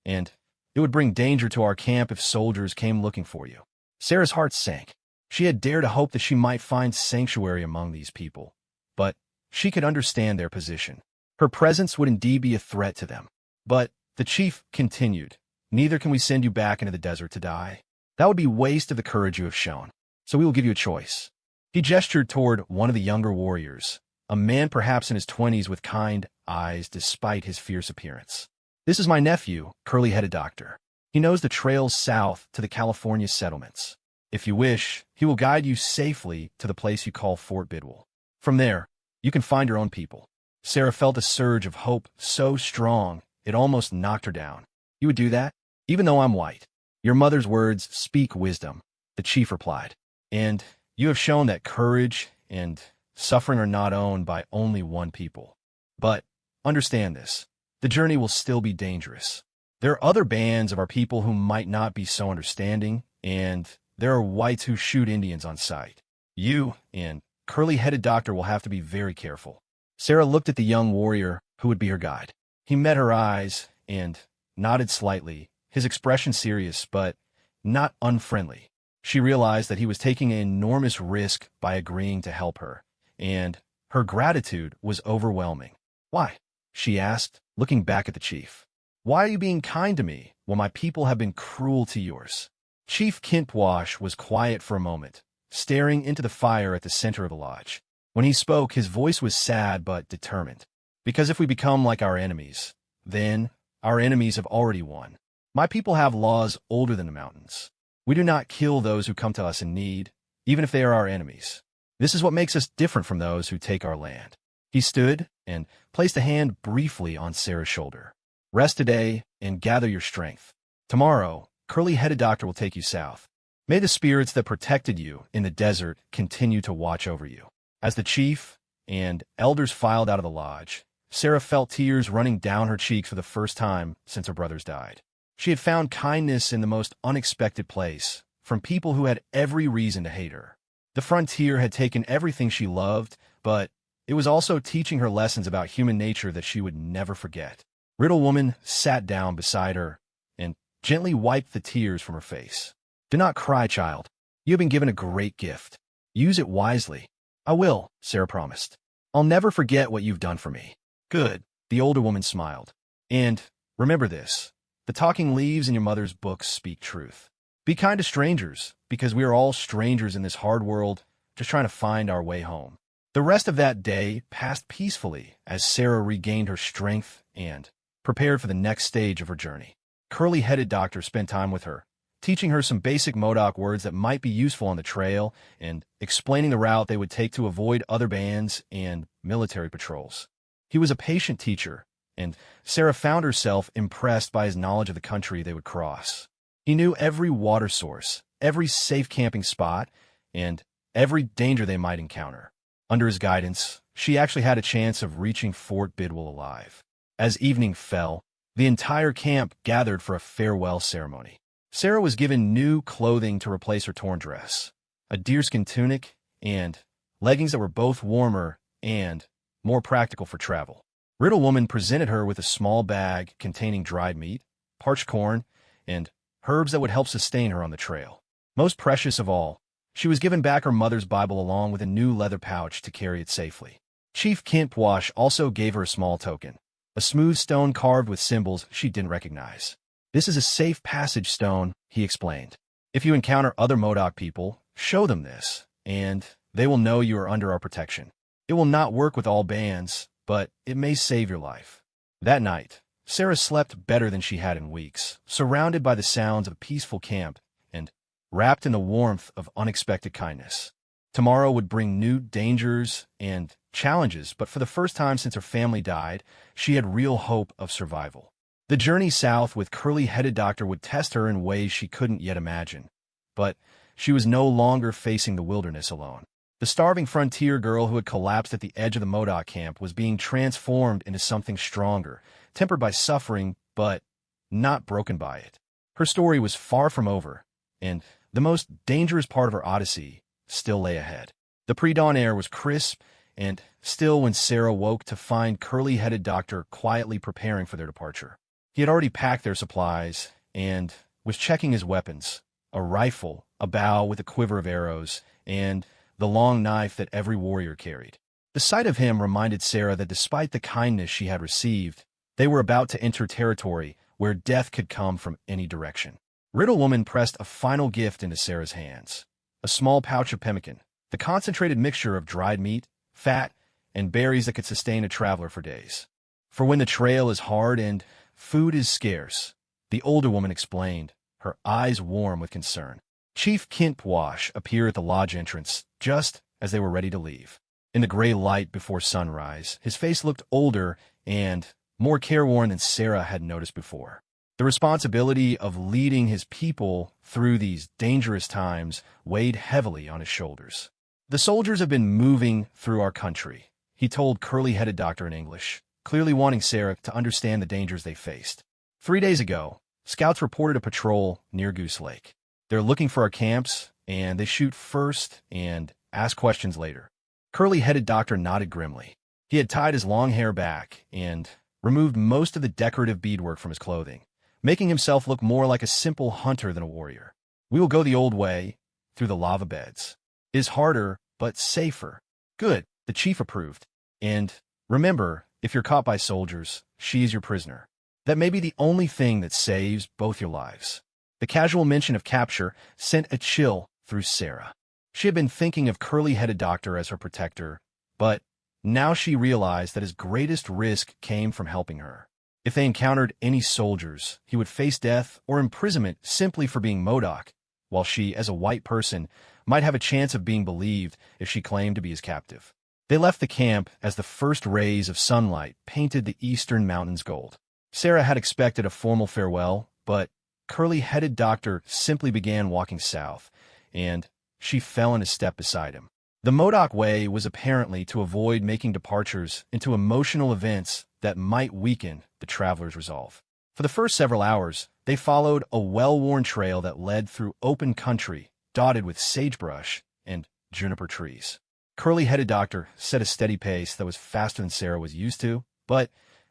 and it would bring danger to our camp if soldiers came looking for you." Sarah's heart sank. She had dared to hope that she might find sanctuary among these people, but she could understand their position. Her presence would indeed be a threat to them. "But," the chief continued, "neither can we send you back into the desert to die. That would be waste of the courage you have shown. So we will give you a choice. He gestured toward one of the younger warriors, a man perhaps in his 20s with kind eyes despite his fierce appearance. This is my nephew, curly-headed doctor. He knows the trails south to the California settlements. If you wish, he will guide you safely to the place you call Fort Bidwell. From there, you can find your own people. Sarah felt a surge of hope so strong it almost knocked her down. You would do that? Even though I'm white. Your mother's words speak wisdom, the chief replied. And you have shown that courage and suffering are not owned by only one people. But understand this, the journey will still be dangerous. There are other bands of our people who might not be so understanding, and there are whites who shoot Indians on sight. You and curly-headed doctor will have to be very careful. Sarah looked at the young warrior who would be her guide. He met her eyes and nodded slightly, his expression serious but not unfriendly. She realized that he was taking an enormous risk by agreeing to help her, and her gratitude was overwhelming. Why? She asked, looking back at the chief. Why are you being kind to me when my people have been cruel to yours? Chief Kintwash was quiet for a moment, staring into the fire at the center of the lodge. When he spoke, his voice was sad but determined. Because if we become like our enemies, then our enemies have already won. My people have laws older than the mountains. We do not kill those who come to us in need, even if they are our enemies. This is what makes us different from those who take our land. He stood and placed a hand briefly on Sarah's shoulder. Rest today and gather your strength. Tomorrow, curly-headed doctor will take you south. May the spirits that protected you in the desert continue to watch over you. As the chief and elders filed out of the lodge, Sarah felt tears running down her cheeks for the first time since her brothers died. She had found kindness in the most unexpected place, from people who had every reason to hate her. The frontier had taken everything she loved, but it was also teaching her lessons about human nature that she would never forget. Riddle Woman sat down beside her and gently wiped the tears from her face. Do not cry, child. You have been given a great gift. Use it wisely. I will, Sarah promised. I'll never forget what you've done for me. Good, the older woman smiled. And remember this, the talking leaves in your mother's books speak truth. Be kind to strangers, because we are all strangers in this hard world, just trying to find our way home. The rest of that day passed peacefully as Sarah regained her strength and prepared for the next stage of her journey. Curly-headed doctor spent time with her, teaching her some basic Modoc words that might be useful on the trail and explaining the route they would take to avoid other bands and military patrols. He was a patient teacher, and Sarah found herself impressed by his knowledge of the country they would cross. He knew every water source, every safe camping spot, and every danger they might encounter. Under his guidance, she actually had a chance of reaching Fort Bidwell alive. As evening fell, the entire camp gathered for a farewell ceremony. Sarah was given new clothing to replace her torn dress, a deerskin tunic, and leggings that were both warmer and more practical for travel. Riddle Woman presented her with a small bag containing dried meat, parched corn, and herbs that would help sustain her on the trail. Most precious of all, she was given back her mother's Bible along with a new leather pouch to carry it safely. Chief Kintwash also gave her a small token, a smooth stone carved with symbols she didn't recognize. This is a safe passage stone, he explained. If you encounter other Modoc people, show them this, and they will know you are under our protection. It will not work with all bands, but it may save your life. That night, Sarah slept better than she had in weeks, surrounded by the sounds of a peaceful camp and wrapped in the warmth of unexpected kindness. Tomorrow would bring new dangers and challenges, but for the first time since her family died, she had real hope of survival. The journey south with curly-headed doctor would test her in ways she couldn't yet imagine, but she was no longer facing the wilderness alone. The starving frontier girl who had collapsed at the edge of the Modoc camp was being transformed into something stronger, tempered by suffering, but not broken by it. Her story was far from over, and the most dangerous part of her odyssey still lay ahead. The pre-dawn air was crisp and still when Sarah woke to find curly-headed doctor quietly preparing for their departure. He had already packed their supplies and was checking his weapons, a rifle, a bow with a quiver of arrows, and the long knife that every warrior carried. The sight of him reminded Sarah that despite the kindness she had received, they were about to enter territory where death could come from any direction. Riddle Woman pressed a final gift into Sarah's hands. A small pouch of pemmican, the concentrated mixture of dried meat, fat, and berries that could sustain a traveler for days. For when the trail is hard and food is scarce, the older woman explained, her eyes warm with concern. Chief Kintwash appeared at the lodge entrance just as they were ready to leave. In the gray light before sunrise, his face looked older and more careworn than Sarah had noticed before. The responsibility of leading his people through these dangerous times weighed heavily on his shoulders. "The soldiers have been moving through our country," he told curly-headed Doctor in English, clearly wanting Sarah to understand the dangers they faced. 3 days ago, scouts reported a patrol near Goose Lake. They're looking for our camps, and they shoot first and ask questions later. Curly-headed Doctor nodded grimly. He had tied his long hair back and removed most of the decorative beadwork from his clothing, making himself look more like a simple hunter than a warrior. "We will go the old way, through the lava beds. It is harder, but safer." "Good," the chief approved. "And remember, if you're caught by soldiers, she is your prisoner. That may be the only thing that saves both your lives." The casual mention of capture sent a chill through Sarah. She had been thinking of curly-headed Doctor as her protector, but now she realized that his greatest risk came from helping her. If they encountered any soldiers, he would face death or imprisonment simply for being Modoc, while she, as a white person, might have a chance of being believed if she claimed to be his captive. They left the camp as the first rays of sunlight painted the eastern mountains gold. Sarah had expected a formal farewell, but curly-headed Doctor simply began walking south, and she fell in a step beside him. The Modoc way was apparently to avoid making departures into emotional events that might weaken the traveler's resolve. For the first several hours, they followed a well-worn trail that led through open country, dotted with sagebrush and juniper trees. Curly-headed Doctor set a steady pace that was faster than Sarah was used to, but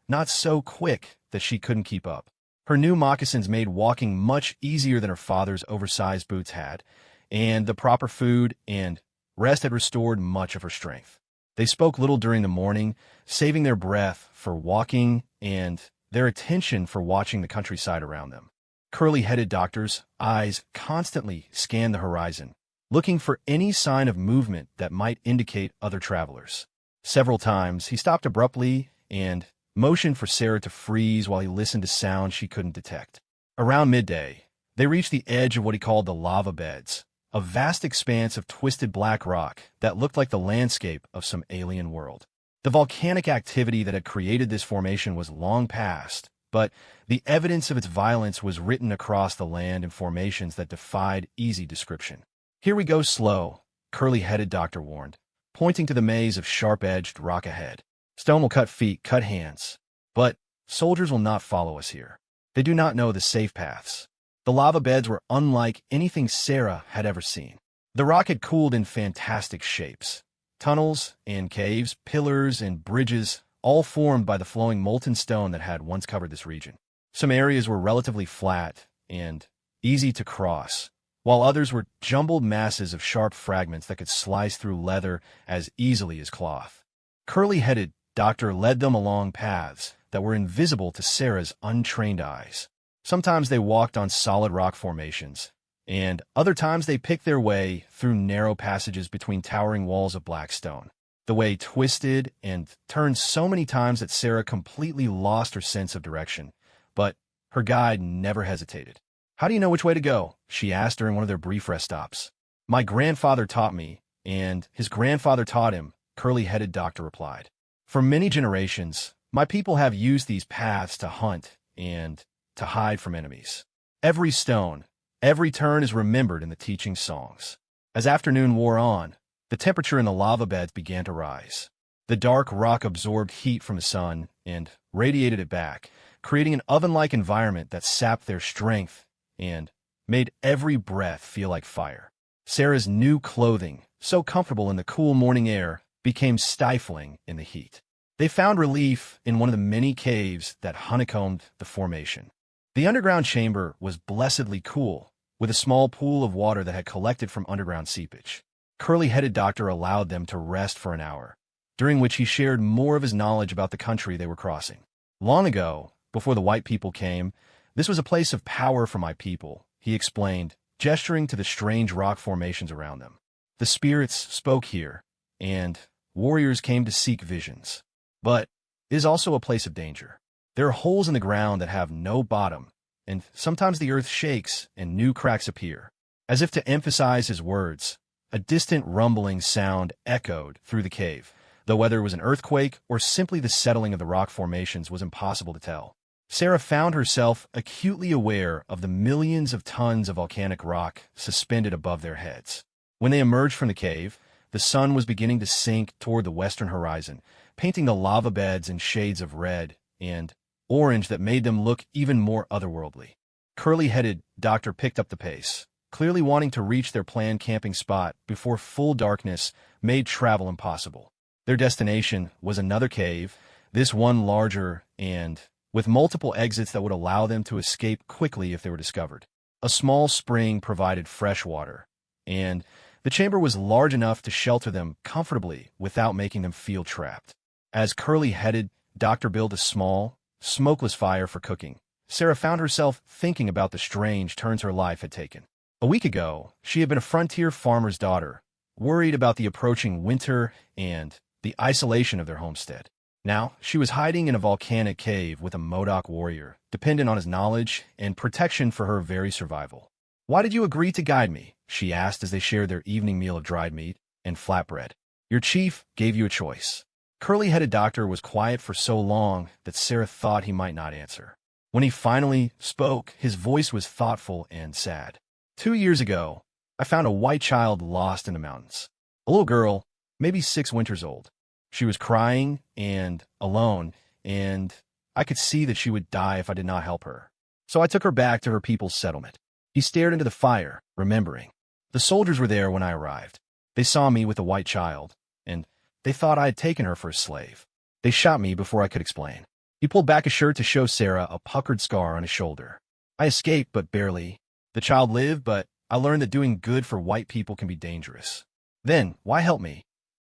not so quick that she couldn't keep up. Her new moccasins made walking much easier than her father's oversized boots had, and the proper food and rest had restored much of her strength. They spoke little during the morning, saving their breath for walking and their attention for watching the countryside around them. Curly-headed Doctor's eyes constantly scanned the horizon, looking for any sign of movement that might indicate other travelers. Several times, he stopped abruptly and motioned for Sarah to freeze while he listened to sounds she couldn't detect. Around midday, they reached the edge of what he called the lava beds, a vast expanse of twisted black rock that looked like the landscape of some alien world. The volcanic activity that had created this formation was long past, but the evidence of its violence was written across the land in formations that defied easy description. "Here we go slow," curly-headed Doctor warned, pointing to the maze of sharp-edged rock ahead. "Stone will cut feet, cut hands. But soldiers will not follow us here. They do not know the safe paths." The lava beds were unlike anything Sarah had ever seen. The rock had cooled in fantastic shapes. Tunnels and caves, pillars and bridges, all formed by the flowing molten stone that had once covered this region. Some areas were relatively flat and easy to cross, while others were jumbled masses of sharp fragments that could slice through leather as easily as cloth. Curly-headed Doctor led them along paths that were invisible to Sarah's untrained eyes. Sometimes they walked on solid rock formations, and other times they picked their way through narrow passages between towering walls of black stone. The way twisted and turned so many times that Sarah completely lost her sense of direction, but her guide never hesitated. "How do you know which way to go?" she asked during one of their brief rest stops. "My grandfather taught me, and his grandfather taught him," curly-headed Doctor replied. "For many generations, my people have used these paths to hunt and to hide from enemies. Every stone, every turn is remembered in the teaching songs." As afternoon wore on, the temperature in the lava beds began to rise. The dark rock absorbed heat from the sun and radiated it back, creating an oven-like environment that sapped their strength and made every breath feel like fire. Sarah's new clothing, so comfortable in the cool morning air, became stifling in the heat. They found relief in one of the many caves that honeycombed the formation. The underground chamber was blessedly cool, with a small pool of water that had collected from underground seepage. Curly-headed Doctor allowed them to rest for an hour, during which he shared more of his knowledge about the country they were crossing. "Long ago, before the white people came, this was a place of power for my people, he explained, gesturing to the strange rock formations around them. The spirits spoke here, and warriors came to seek visions. But it is also a place of danger. There are holes in the ground that have no bottom, and sometimes the earth shakes and new cracks appear. As if to emphasize his words, a distant rumbling sound echoed through the cave, though whether it was an earthquake or simply the settling of the rock formations was impossible to tell. Sarah found herself acutely aware of the millions of tons of volcanic rock suspended above their heads. When they emerged from the cave, the sun was beginning to sink toward the western horizon, painting the lava beds in shades of red and orange that made them look even more otherworldly. Curly-headed Doctor picked up the pace, clearly wanting to reach their planned camping spot before full darkness made travel impossible. Their destination was another cave, this one larger and with multiple exits that would allow them to escape quickly if they were discovered. A small spring provided fresh water, and the chamber was large enough to shelter them comfortably without making them feel trapped. As curly-headed Doctor built a small, smokeless fire for cooking, Sarah found herself thinking about the strange turns her life had taken. A week ago, she had been a frontier farmer's daughter, worried about the approaching winter and the isolation of their homestead. Now, she was hiding in a volcanic cave with a Modoc warrior, dependent on his knowledge and protection for her very survival. "Why did you agree to guide me?" she asked as they shared their evening meal of dried meat and flatbread. "Your chief gave you a choice." Curly-headed Doctor was quiet for so long that Sarah thought he might not answer. When he finally spoke, his voice was thoughtful and sad. 2 years ago, I found a white child lost in the mountains. A little girl, maybe 6 winters old. She was crying and alone, and I could see that she would die if I did not help her. So I took her back to her people's settlement. He stared into the fire, remembering. The soldiers were there when I arrived. They saw me with the white child, and they thought I had taken her for a slave. They shot me before I could explain. He pulled back his shirt to show Sarah a puckered scar on his shoulder. I escaped, but barely. The child lived, but I learned that doing good for white people can be dangerous. Then, why help me?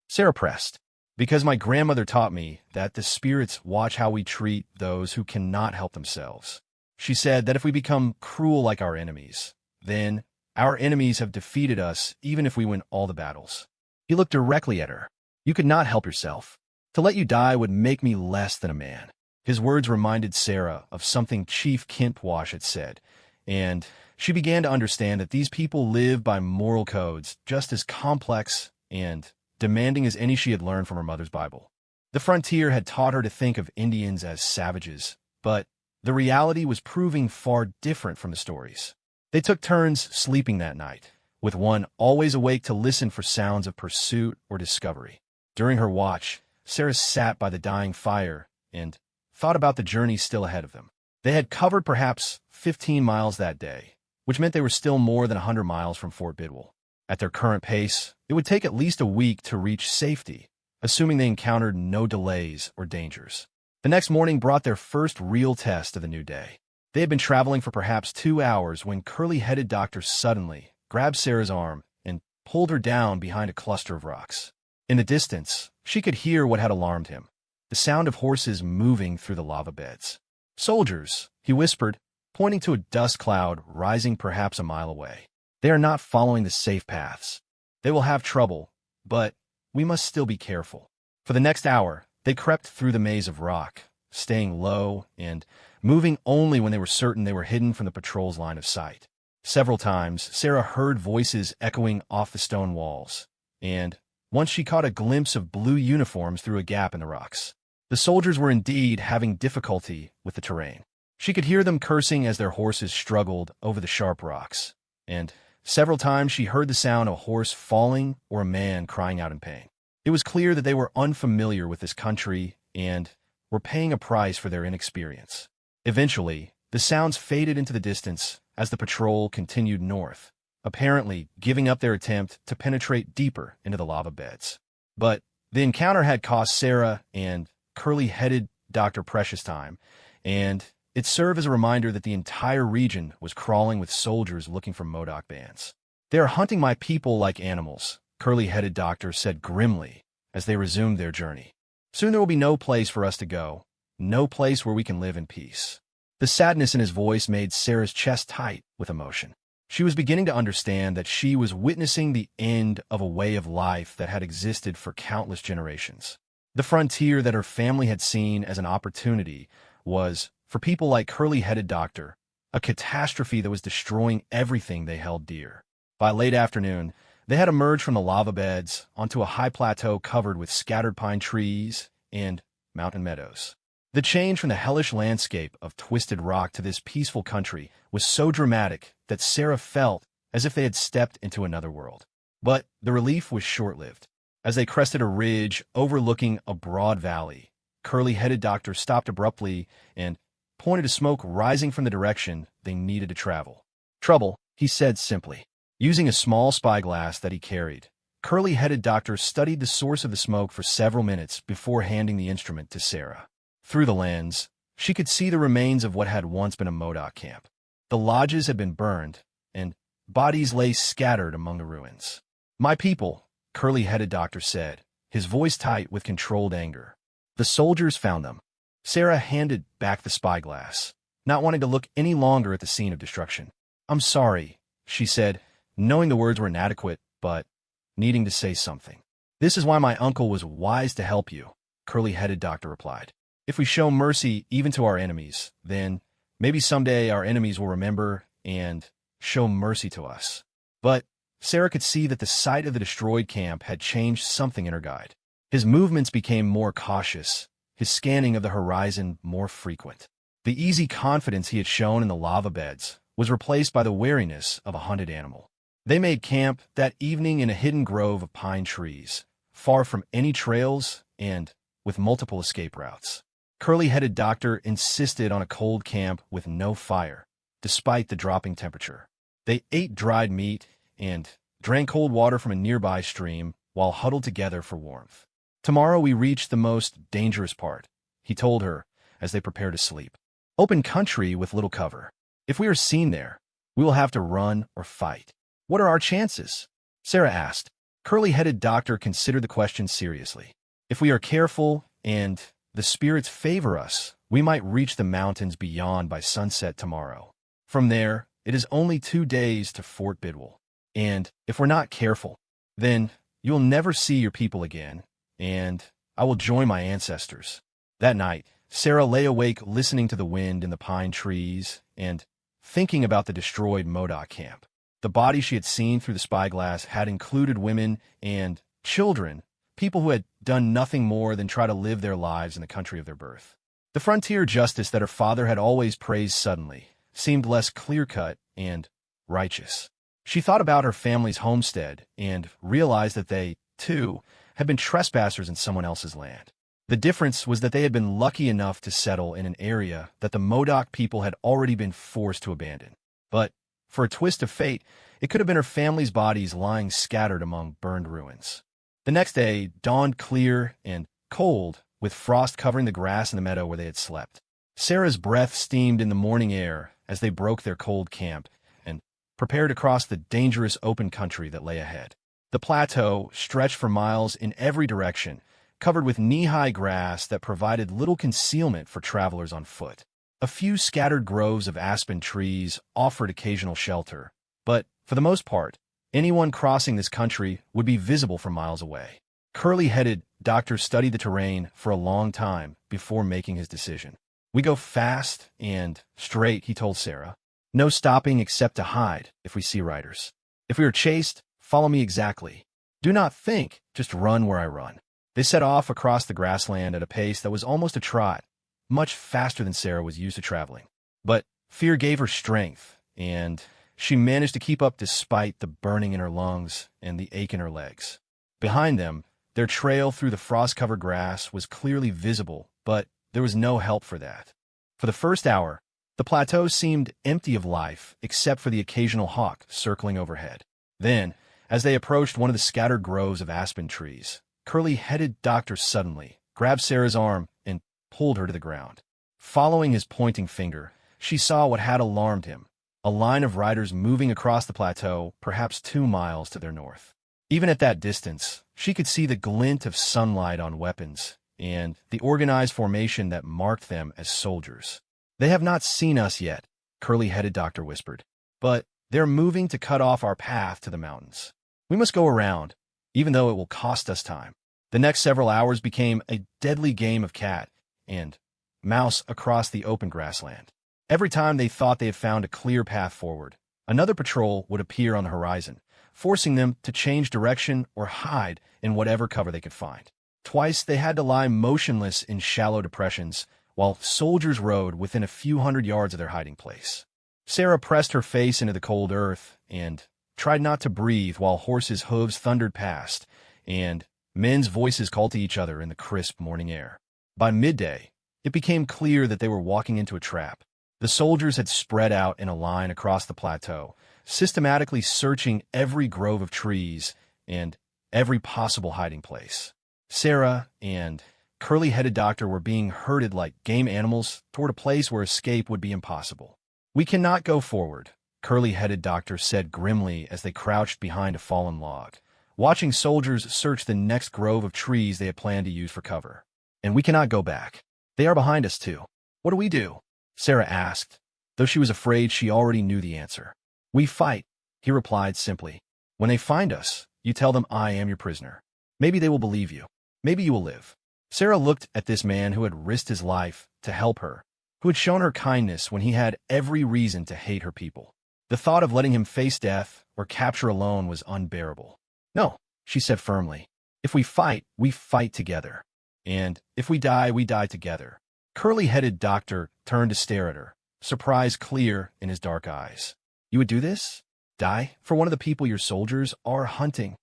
Sarah pressed. Because my grandmother taught me that the spirits watch how we treat those who cannot help themselves. She said that if we become cruel like our enemies, then our enemies have defeated us even if we win all the battles. He looked directly at her. You could not help yourself. To let you die would make me less than a man. His words reminded Sarah of something Chief Kintwash had said, and she began to understand that these people live by moral codes just as complex and demanding as any she had learned from her mother's Bible. The frontier had taught her to think of Indians as savages, but the reality was proving far different from the stories. They took turns sleeping that night, with one always awake to listen for sounds of pursuit or discovery. During her watch, Sarah sat by the dying fire and thought about the journey still ahead of them. They had covered perhaps 15 miles that day, which meant they were still more than 100 miles from Fort Bidwell. At their current pace, it would take at least a week to reach safety, assuming they encountered no delays or dangers. The next morning brought their first real test of the new day. They had been traveling for perhaps 2 hours when curly-headed Doctor suddenly grabbed Sarah's arm and pulled her down behind a cluster of rocks. In the distance, she could hear what had alarmed him, the sound of horses moving through the lava beds. "Soldiers," he whispered, pointing to a dust cloud rising perhaps a mile away. "They are not following the safe paths. They will have trouble, but we must still be careful." For the next hour, they crept through the maze of rock, staying low and moving only when they were certain they were hidden from the patrol's line of sight. Several times, Sarah heard voices echoing off the stone walls, and once she caught a glimpse of blue uniforms through a gap in the rocks. The soldiers were indeed having difficulty with the terrain. She could hear them cursing as their horses struggled over the sharp rocks, and several times she heard the sound of a horse falling or a man crying out in pain. It was clear that they were unfamiliar with this country and were paying a price for their inexperience. Eventually, the sounds faded into the distance as the patrol continued north, apparently giving up their attempt to penetrate deeper into the lava beds. But the encounter had cost Sarah and curly-headed Dr. precious time, and it served as a reminder that the entire region was crawling with soldiers looking for Modoc bands. "They are hunting my people like animals," curly-headed Doctor said grimly as they resumed their journey. "Soon there will be no place for us to go, no place where we can live in peace." The sadness in his voice made Sarah's chest tight with emotion. She was beginning to understand that she was witnessing the end of a way of life that had existed for countless generations. The frontier that her family had seen as an opportunity was, for people like curly-headed Doctor, a catastrophe that was destroying everything they held dear. By late afternoon, they had emerged from the lava beds onto a high plateau covered with scattered pine trees and mountain meadows. The change from the hellish landscape of twisted rock to this peaceful country was so dramatic that Sarah felt as if they had stepped into another world. But the relief was short-lived. As they crested a ridge overlooking a broad valley, curly-headed Doctor stopped abruptly and pointed to smoke rising from the direction they needed to travel. "Trouble," he said simply. Using a small spyglass that he carried, curly-headed Doctor studied the source of the smoke for several minutes before handing the instrument to Sarah. Through the lens, she could see the remains of what had once been a Modoc camp. The lodges had been burned, and bodies lay scattered among the ruins. "My people," curly-headed Doctor said, his voice tight with controlled anger. "The soldiers found them." Sarah handed back the spyglass, not wanting to look any longer at the scene of destruction. "I'm sorry," she said, knowing the words were inadequate, but needing to say something. "This is why my uncle was wise to help you," curly-headed Doctor replied. "If we show mercy even to our enemies, then maybe someday our enemies will remember and show mercy to us." But Sarah could see that the sight of the destroyed camp had changed something in her guide. His movements became more cautious, his scanning of the horizon more frequent. The easy confidence he had shown in the lava beds was replaced by the wariness of a hunted animal. They made camp that evening in a hidden grove of pine trees, far from any trails and with multiple escape routes. Curly-headed Doctor insisted on a cold camp with no fire, despite the dropping temperature. They ate dried meat and drank cold water from a nearby stream while huddled together for warmth. "Tomorrow we reach the most dangerous part," he told her as they prepared to sleep. "Open country with little cover. If we are seen there, we will have to run or fight." "What are our chances?" Sarah asked. Curly-headed Doctor considered the question seriously. "If we are careful and the spirits favor us, we might reach the mountains beyond by sunset tomorrow. From there, it is only 2 days to Fort Bidwell. And if we're not careful, then you'll never see your people again, and I will join my ancestors." That night, Sarah lay awake listening to the wind in the pine trees and thinking about the destroyed Modoc camp. The bodies she had seen through the spyglass had included women and children, people who had done nothing more than try to live their lives in the country of their birth. The frontier justice that her father had always praised suddenly seemed less clear-cut and righteous. She thought about her family's homestead and realized that they, too, had been trespassers in someone else's land. The difference was that they had been lucky enough to settle in an area that the Modoc people had already been forced to abandon. But, for a twist of fate, it could have been her family's bodies lying scattered among burned ruins. The next day dawned clear and cold, with frost covering the grass in the meadow where they had slept. Sarah's breath steamed in the morning air as they broke their cold camp and prepared to cross the dangerous open country that lay ahead. The plateau stretched for miles in every direction, covered with knee-high grass that provided little concealment for travelers on foot. A few scattered groves of aspen trees offered occasional shelter, but, for the most part, anyone crossing this country would be visible from miles away. Curly-headed Doctor studied the terrain for a long time before making his decision. "We go fast and straight," he told Sarah. "No stopping except to hide if we see riders. If we are chased, follow me exactly. Do not think, just run where I run." They set off across the grassland at a pace that was almost a trot, much faster than Sarah was used to traveling. But fear gave her strength, and she managed to keep up despite the burning in her lungs and the ache in her legs. Behind them, their trail through the frost-covered grass was clearly visible, but there was no help for that. For the first hour, the plateau seemed empty of life except for the occasional hawk circling overhead. Then, as they approached one of the scattered groves of aspen trees, curly-headed Doctor suddenly grabbed Sarah's arm and pulled her to the ground. Following his pointing finger, she saw what had alarmed him, a line of riders moving across the plateau, perhaps 2 miles to their north. Even at that distance, she could see the glint of sunlight on weapons and the organized formation that marked them as soldiers. They have not seen us yet, curly-headed doctor whispered. But they're moving to cut off our path to the mountains. We must go around, even though it will cost us time. The next several hours became a deadly game of cat and mouse across the open grassland. Every time they thought they had found a clear path forward, another patrol would appear on the horizon, forcing them to change direction or hide in whatever cover they could find. Twice they had to lie motionless in shallow depressions, while soldiers rode within a few hundred yards of their hiding place. Sarah pressed her face into the cold earth and tried not to breathe while horses' hooves thundered past, and men's voices called to each other in the crisp morning air. By midday, it became clear that they were walking into a trap. The soldiers had spread out in a line across the plateau, systematically searching every grove of trees and every possible hiding place. Sarah and curly-headed doctor were being herded like game animals toward a place where escape would be impossible. "We cannot go forward," curly-headed doctor said grimly as they crouched behind a fallen log, watching soldiers search the next grove of trees they had planned to use for cover. "And we cannot go back. They are behind us too." "What do we do?" Sarah asked, though she was afraid she already knew the answer. "We fight," he replied simply. "When they find us, you tell them I am your prisoner. Maybe they will believe you. Maybe you will live." Sarah looked at this man who had risked his life to help her, who had shown her kindness when he had every reason to hate her people. The thought of letting him face death or capture alone was unbearable. "No," she said firmly. "If we fight together. And if we die together." Curly-headed doctor turned to stare at her, surprise clear in his dark eyes. "You would do this? Die for one of the people your soldiers are hunting?"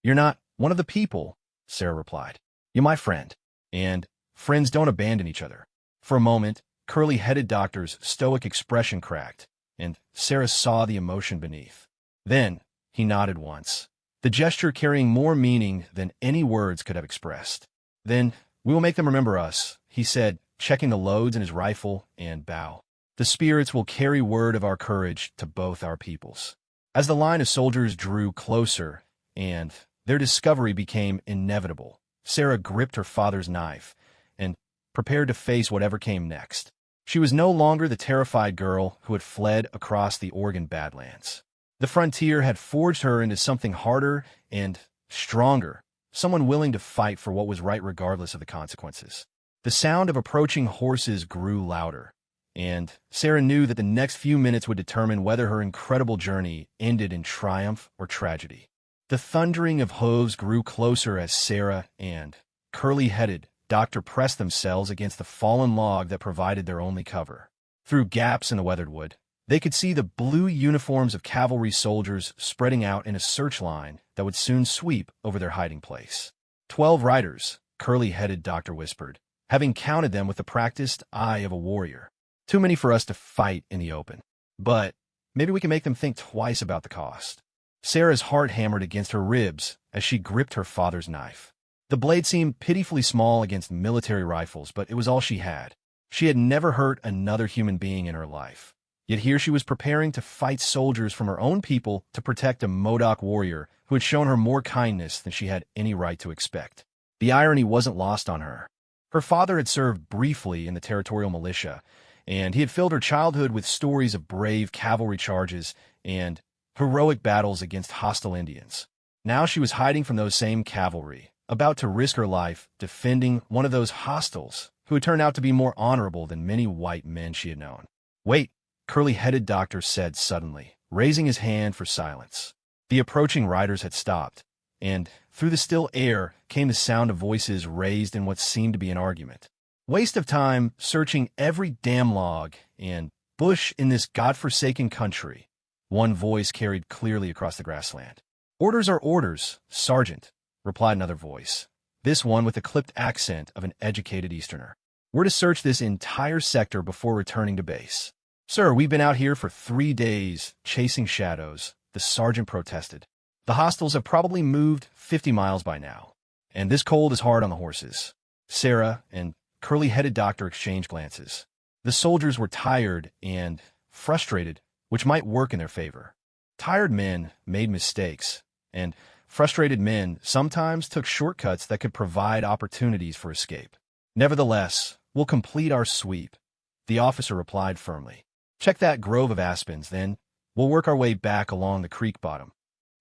"You're not one of the people," Sarah replied. "You're my friend. And friends don't abandon each other." For a moment, curly-headed doctor's stoic expression cracked, and Sarah saw the emotion beneath. Then he nodded once, the gesture carrying more meaning than any words could have expressed. "Then we will make them remember us," he said, checking the loads in his rifle and bow. "The spirits will carry word of our courage to both our peoples." As the line of soldiers drew closer and their discovery became inevitable, Sarah gripped her father's knife and prepared to face whatever came next. She was no longer the terrified girl who had fled across the Oregon Badlands. The frontier had forged her into something harder and stronger, someone willing to fight for what was right regardless of the consequences. The sound of approaching horses grew louder, and Sarah knew that the next few minutes would determine whether her incredible journey ended in triumph or tragedy. The thundering of hooves grew closer as Sarah and curly-headed doctor pressed themselves against the fallen log that provided their only cover. Through gaps in the weathered wood, they could see the blue uniforms of cavalry soldiers spreading out in a search line that would soon sweep over their hiding place. 12 riders, curly-headed doctor whispered, having counted them with the practiced eye of a warrior. "Too many for us to fight in the open. But maybe we can make them think twice about the cost." Sarah's heart hammered against her ribs as she gripped her father's knife. The blade seemed pitifully small against military rifles, but it was all she had. She had never hurt another human being in her life. Yet here she was preparing to fight soldiers from her own people to protect a Modoc warrior who had shown her more kindness than she had any right to expect. The irony wasn't lost on her. Her father had served briefly in the territorial militia, and he had filled her childhood with stories of brave cavalry charges and heroic battles against hostile Indians. Now she was hiding from those same cavalry, about to risk her life defending one of those hostiles who had turned out to be more honorable than many white men she had known. "Wait," curly-headed doctor said suddenly, raising his hand for silence. The approaching riders had stopped, and through the still air came the sound of voices raised in what seemed to be an argument. "Waste of time searching every damn log and bush in this godforsaken country," one voice carried clearly across the grassland. "Orders are orders, Sergeant," replied another voice, this one with the clipped accent of an educated Easterner. "We're to search this entire sector before returning to base." "Sir, we've been out here for 3 days, chasing shadows," the sergeant protested. "The hostiles have probably moved 50 miles by now, and this cold is hard on the horses." Sarah and curly-headed doctor exchanged glances. The soldiers were tired and frustrated, which might work in their favor. Tired men made mistakes, and frustrated men sometimes took shortcuts that could provide opportunities for escape. "Nevertheless, we'll complete our sweep," the officer replied firmly. Check that grove of aspens, then we'll work our way back along the creek bottom.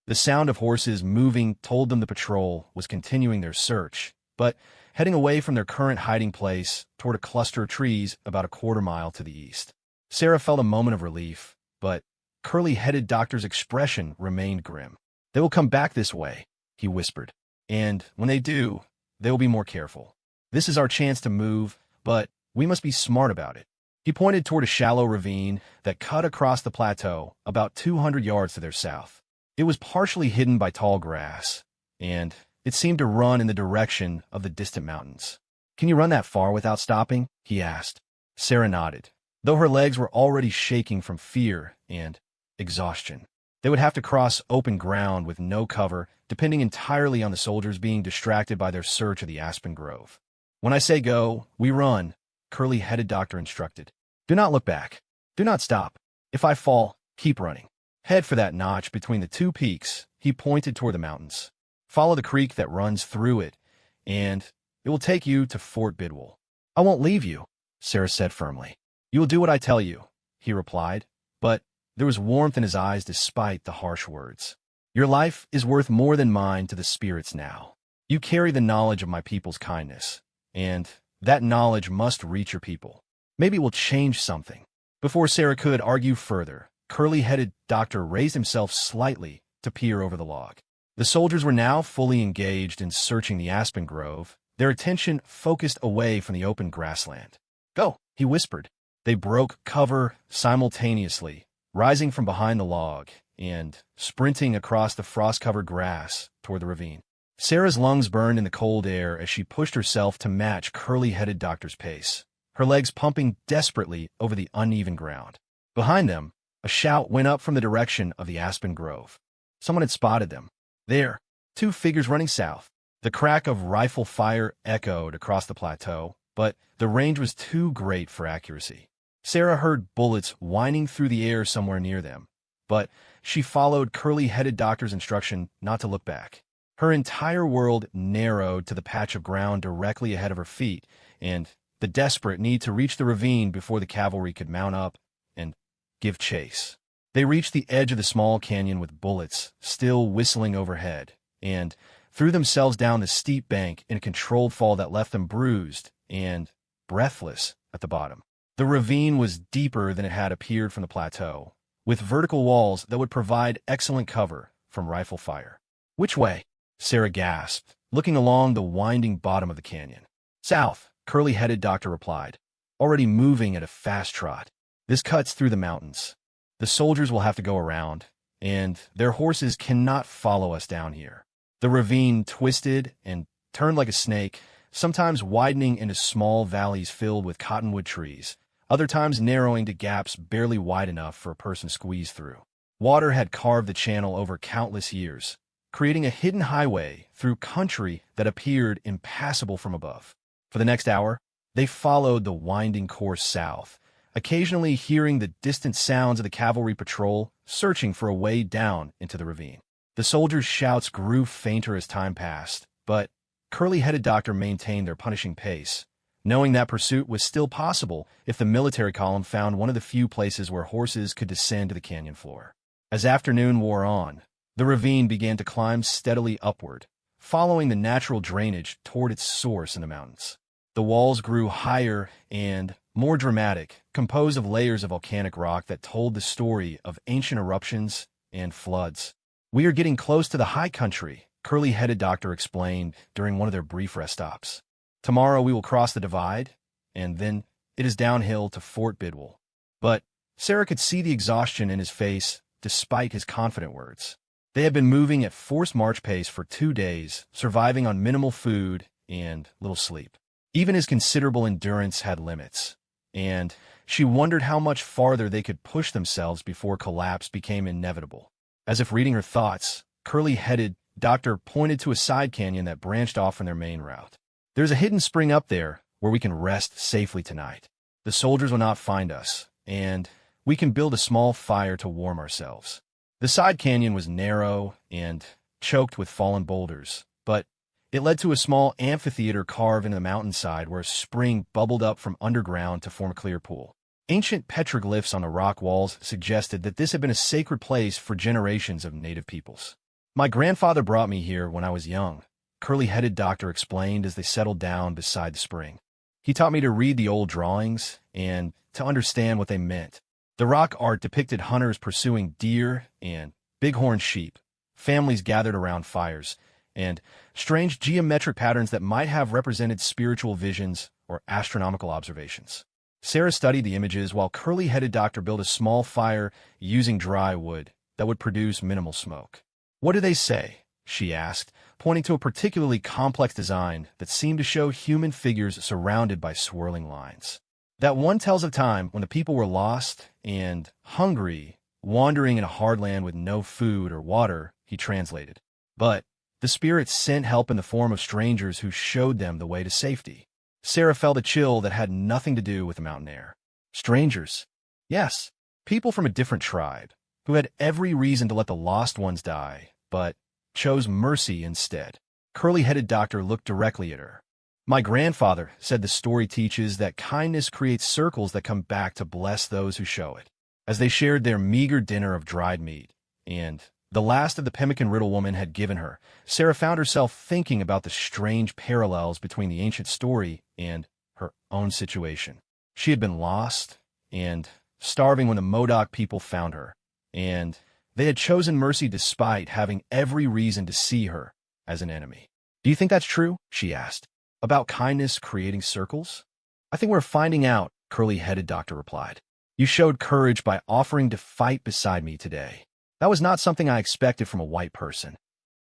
The sound of horses moving told them the patrol was continuing their search, but heading away from their current hiding place toward a cluster of trees about a quarter-mile to the east. Sarah felt a moment of relief, but curly-headed doctor's expression remained grim. They will come back this way, he whispered, and when they do, they will be more careful. This is our chance to move, but we must be smart about it. He pointed toward a shallow ravine that cut across the plateau about 200 yards to their south. It was partially hidden by tall grass, and it seemed to run in the direction of the distant mountains. Can you run that far without stopping? He asked. Sarah nodded, though her legs were already shaking from fear and exhaustion. They would have to cross open ground with no cover, depending entirely on the soldiers being distracted by their search of the aspen grove. When I say go, we run, curly-headed doctor instructed. Do not look back. Do not stop. If I fall, keep running. Head for that notch between the two peaks. He pointed toward the mountains. Follow the creek that runs through it, and it will take you to Fort Bidwell. I won't leave you, Sarah said firmly. You will do what I tell you, he replied, but there was warmth in his eyes despite the harsh words. Your life is worth more than mine to the spirits now. You carry the knowledge of my people's kindness, and that knowledge must reach your people. Maybe it will change something. Before Sarah could argue further, curly-headed doctor raised himself slightly to peer over the log. The soldiers were now fully engaged in searching the aspen grove, their attention focused away from the open grassland. Go, he whispered. They broke cover simultaneously, rising from behind the log and sprinting across the frost-covered grass toward the ravine. Sarah's lungs burned in the cold air as she pushed herself to match curly-headed doctor's pace, her legs pumping desperately over the uneven ground. Behind them, a shout went up from the direction of the aspen grove. Someone had spotted them. There, two figures running south. The crack of rifle fire echoed across the plateau, but the range was too great for accuracy. Sarah heard bullets whining through the air somewhere near them, but she followed curly-headed doctor's instruction not to look back. Her entire world narrowed to the patch of ground directly ahead of her feet, and the desperate need to reach the ravine before the cavalry could mount up and give chase. They reached the edge of the small canyon with bullets still whistling overhead, and threw themselves down the steep bank in a controlled fall that left them bruised and breathless at the bottom. The ravine was deeper than it had appeared from the plateau, with vertical walls that would provide excellent cover from rifle fire. Which way? Sarah gasped, looking along the winding bottom of the canyon. South, curly-headed doctor replied, already moving at a fast trot. This cuts through the mountains. The soldiers will have to go around, and their horses cannot follow us down here. The ravine twisted and turned like a snake, sometimes widening into small valleys filled with cottonwood trees, other times narrowing to gaps barely wide enough for a person to squeeze through. Water had carved the channel over countless years, creating a hidden highway through country that appeared impassable from above. For the next hour, they followed the winding course south, occasionally hearing the distant sounds of the cavalry patrol searching for a way down into the ravine. The soldiers' shouts grew fainter as time passed, but curly-headed doctor maintained their punishing pace, knowing that pursuit was still possible if the military column found one of the few places where horses could descend to the canyon floor. As afternoon wore on, the ravine began to climb steadily upward, following the natural drainage toward its source in the mountains. The walls grew higher and more dramatic, composed of layers of volcanic rock that told the story of ancient eruptions and floods. We are getting close to the high country, curly-headed doctor explained during one of their brief rest stops. Tomorrow we will cross the divide, and then it is downhill to Fort Bidwell. But Sarah could see the exhaustion in his face despite his confident words. They had been moving at forced march pace for 2 days, surviving on minimal food and little sleep. Even his considerable endurance had limits, and she wondered how much farther they could push themselves before collapse became inevitable. As if reading her thoughts, curly-headed doctor pointed to a side canyon that branched off from their main route. There's a hidden spring up there where we can rest safely tonight. The soldiers will not find us, and we can build a small fire to warm ourselves. The side canyon was narrow and choked with fallen boulders, but It led to a small amphitheater carved into the mountainside where a spring bubbled up from underground to form a clear pool. Ancient petroglyphs on the rock walls suggested that this had been a sacred place for generations of native peoples. My grandfather brought me here when I was young, curly-headed doctor explained as they settled down beside the spring. He taught me to read the old drawings and to understand what they meant. The rock art depicted hunters pursuing deer and bighorn sheep, families gathered around fires, and strange geometric patterns that might have represented spiritual visions or astronomical observations. Sarah studied the images while curly-headed doctor built a small fire using dry wood that would produce minimal smoke. "What do they say?" she asked, pointing to a particularly complex design that seemed to show human figures surrounded by swirling lines. "That one tells of time when the people were lost and hungry, wandering in a hard land with no food or water," he translated. "But the spirits sent help in the form of strangers who showed them the way to safety." Sarah felt a chill that had nothing to do with the mountain air. Strangers. Yes, people from a different tribe, who had every reason to let the lost ones die, but chose mercy instead. Curly-headed doctor looked directly at her. "My grandfather said the story teaches that kindness creates circles that come back to bless those who show it." As they shared their meager dinner of dried meat, and the last of the pemmican riddle woman had given her, Sarah found herself thinking about the strange parallels between the ancient story and her own situation. She had been lost and starving when the Modoc people found her, and they had chosen mercy despite having every reason to see her as an enemy. "Do you think that's true?" she asked. "About kindness creating circles?" "I think we're finding out," curly-headed doctor replied. "You showed courage by offering to fight beside me today. That was not something I expected from a white person."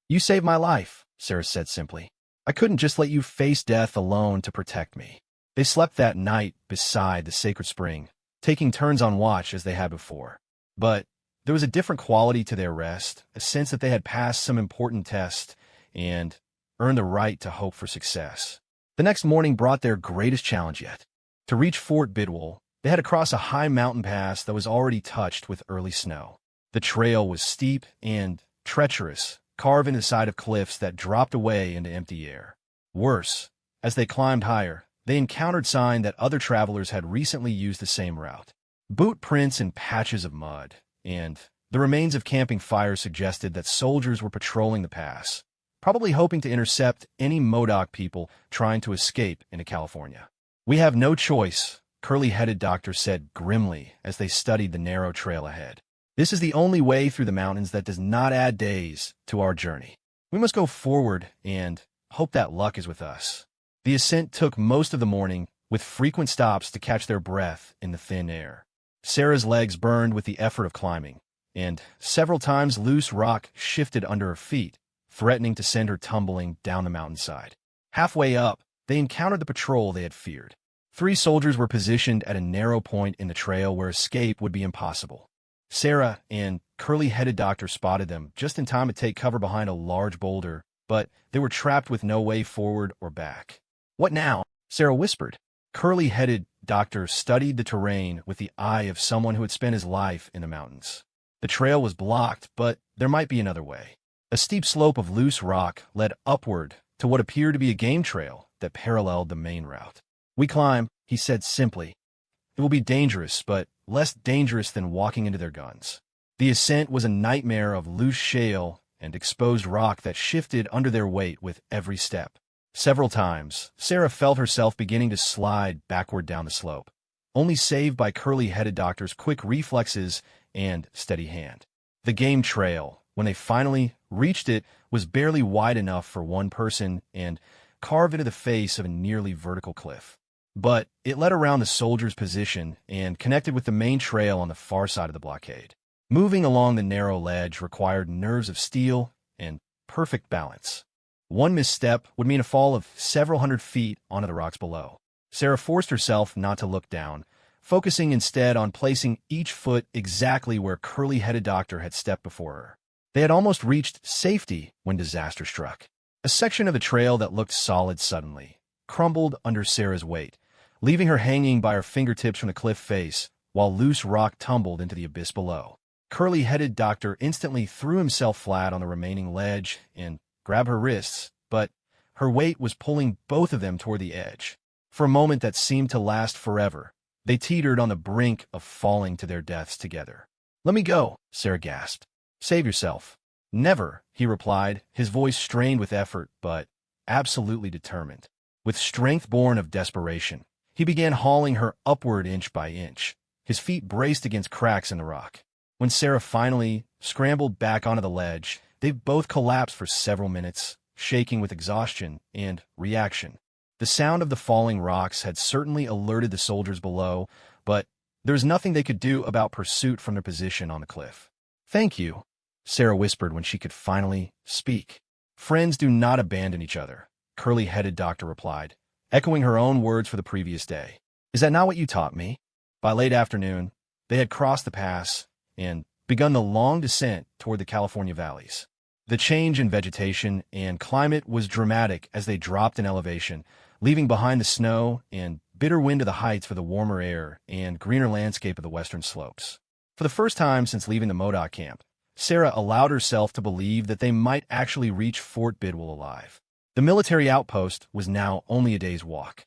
"You saved my life," Sarah said simply. "I couldn't just let you face death alone to protect me." They slept that night beside the sacred spring, taking turns on watch as they had before. But there was a different quality to their rest, a sense that they had passed some important test and earned the right to hope for success. The next morning brought their greatest challenge yet. To reach Fort Bidwell, they had to cross a high mountain pass that was already touched with early snow. The trail was steep and treacherous, carved in the side of cliffs that dropped away into empty air. Worse, as they climbed higher, they encountered sign that other travelers had recently used the same route. Boot prints and patches of mud, and the remains of camping fires suggested that soldiers were patrolling the pass, probably hoping to intercept any Modoc people trying to escape into California. "We have no choice," curly-headed doctor said grimly as they studied the narrow trail ahead. "This is the only way through the mountains that does not add days to our journey. We must go forward and hope that luck is with us." The ascent took most of the morning, with frequent stops to catch their breath in the thin air. Sarah's legs burned with the effort of climbing, and several times loose rock shifted under her feet, threatening to send her tumbling down the mountainside. Halfway up, they encountered the patrol they had feared. 3 soldiers were positioned at a narrow point in the trail where escape would be impossible. Sarah and curly-headed doctor spotted them just in time to take cover behind a large boulder, but they were trapped with no way forward or back. "What now?" Sarah whispered. Curly-headed doctor studied the terrain with the eye of someone who had spent his life in the mountains. The trail was blocked, but there might be another way. A steep slope of loose rock led upward to what appeared to be a game trail that paralleled the main route. "We climb," he said simply. "It will be dangerous, but less dangerous than walking into their guns." The ascent was a nightmare of loose shale and exposed rock that shifted under their weight with every step. Several times, Sarah felt herself beginning to slide backward down the slope, only saved by curly-headed doctor's quick reflexes and steady hand. The game trail, when they finally reached it, was barely wide enough for one person and carved into the face of a nearly vertical cliff. But it led around the soldiers' position and connected with the main trail on the far side of the blockade. Moving along the narrow ledge required nerves of steel and perfect balance. One misstep would mean a fall of several hundred feet onto the rocks below. Sarah forced herself not to look down, focusing instead on placing each foot exactly where curly-headed doctor had stepped before her. They had almost reached safety when disaster struck. A section of the trail that looked solid suddenly crumbled under Sarah's weight, leaving her hanging by her fingertips from the cliff face, while loose rock tumbled into the abyss below. Curly-headed doctor instantly threw himself flat on the remaining ledge and grabbed her wrists, but Her weight was pulling both of them toward the edge. For a moment that seemed to last forever, they teetered on the brink of falling to their deaths together. "Let me go," Sarah gasped. "Save yourself." "Never," he replied, his voice strained with effort, but absolutely determined. With strength born of desperation, he began hauling her upward inch by inch. His feet braced against cracks in the rock. When Sarah finally scrambled back onto the ledge, they both collapsed for several minutes, shaking with exhaustion and reaction. The sound of the falling rocks had certainly alerted the soldiers below, but there was nothing they could do about pursuit from their position on the cliff. "Thank you," Sarah whispered when she could finally speak. "Friends do not abandon each other," curly-headed doctor replied, echoing her own words for the previous day. "Is that not what you taught me?" By late afternoon, they had crossed the pass and begun the long descent toward the California valleys. The change in vegetation and climate was dramatic as they dropped in elevation, leaving behind the snow and bitter wind of the heights for the warmer air and greener landscape of the western slopes. For the first time since leaving the Modoc camp, Sarah allowed herself to believe that they might actually reach Fort Bidwell alive. The military outpost was now only a day's walk.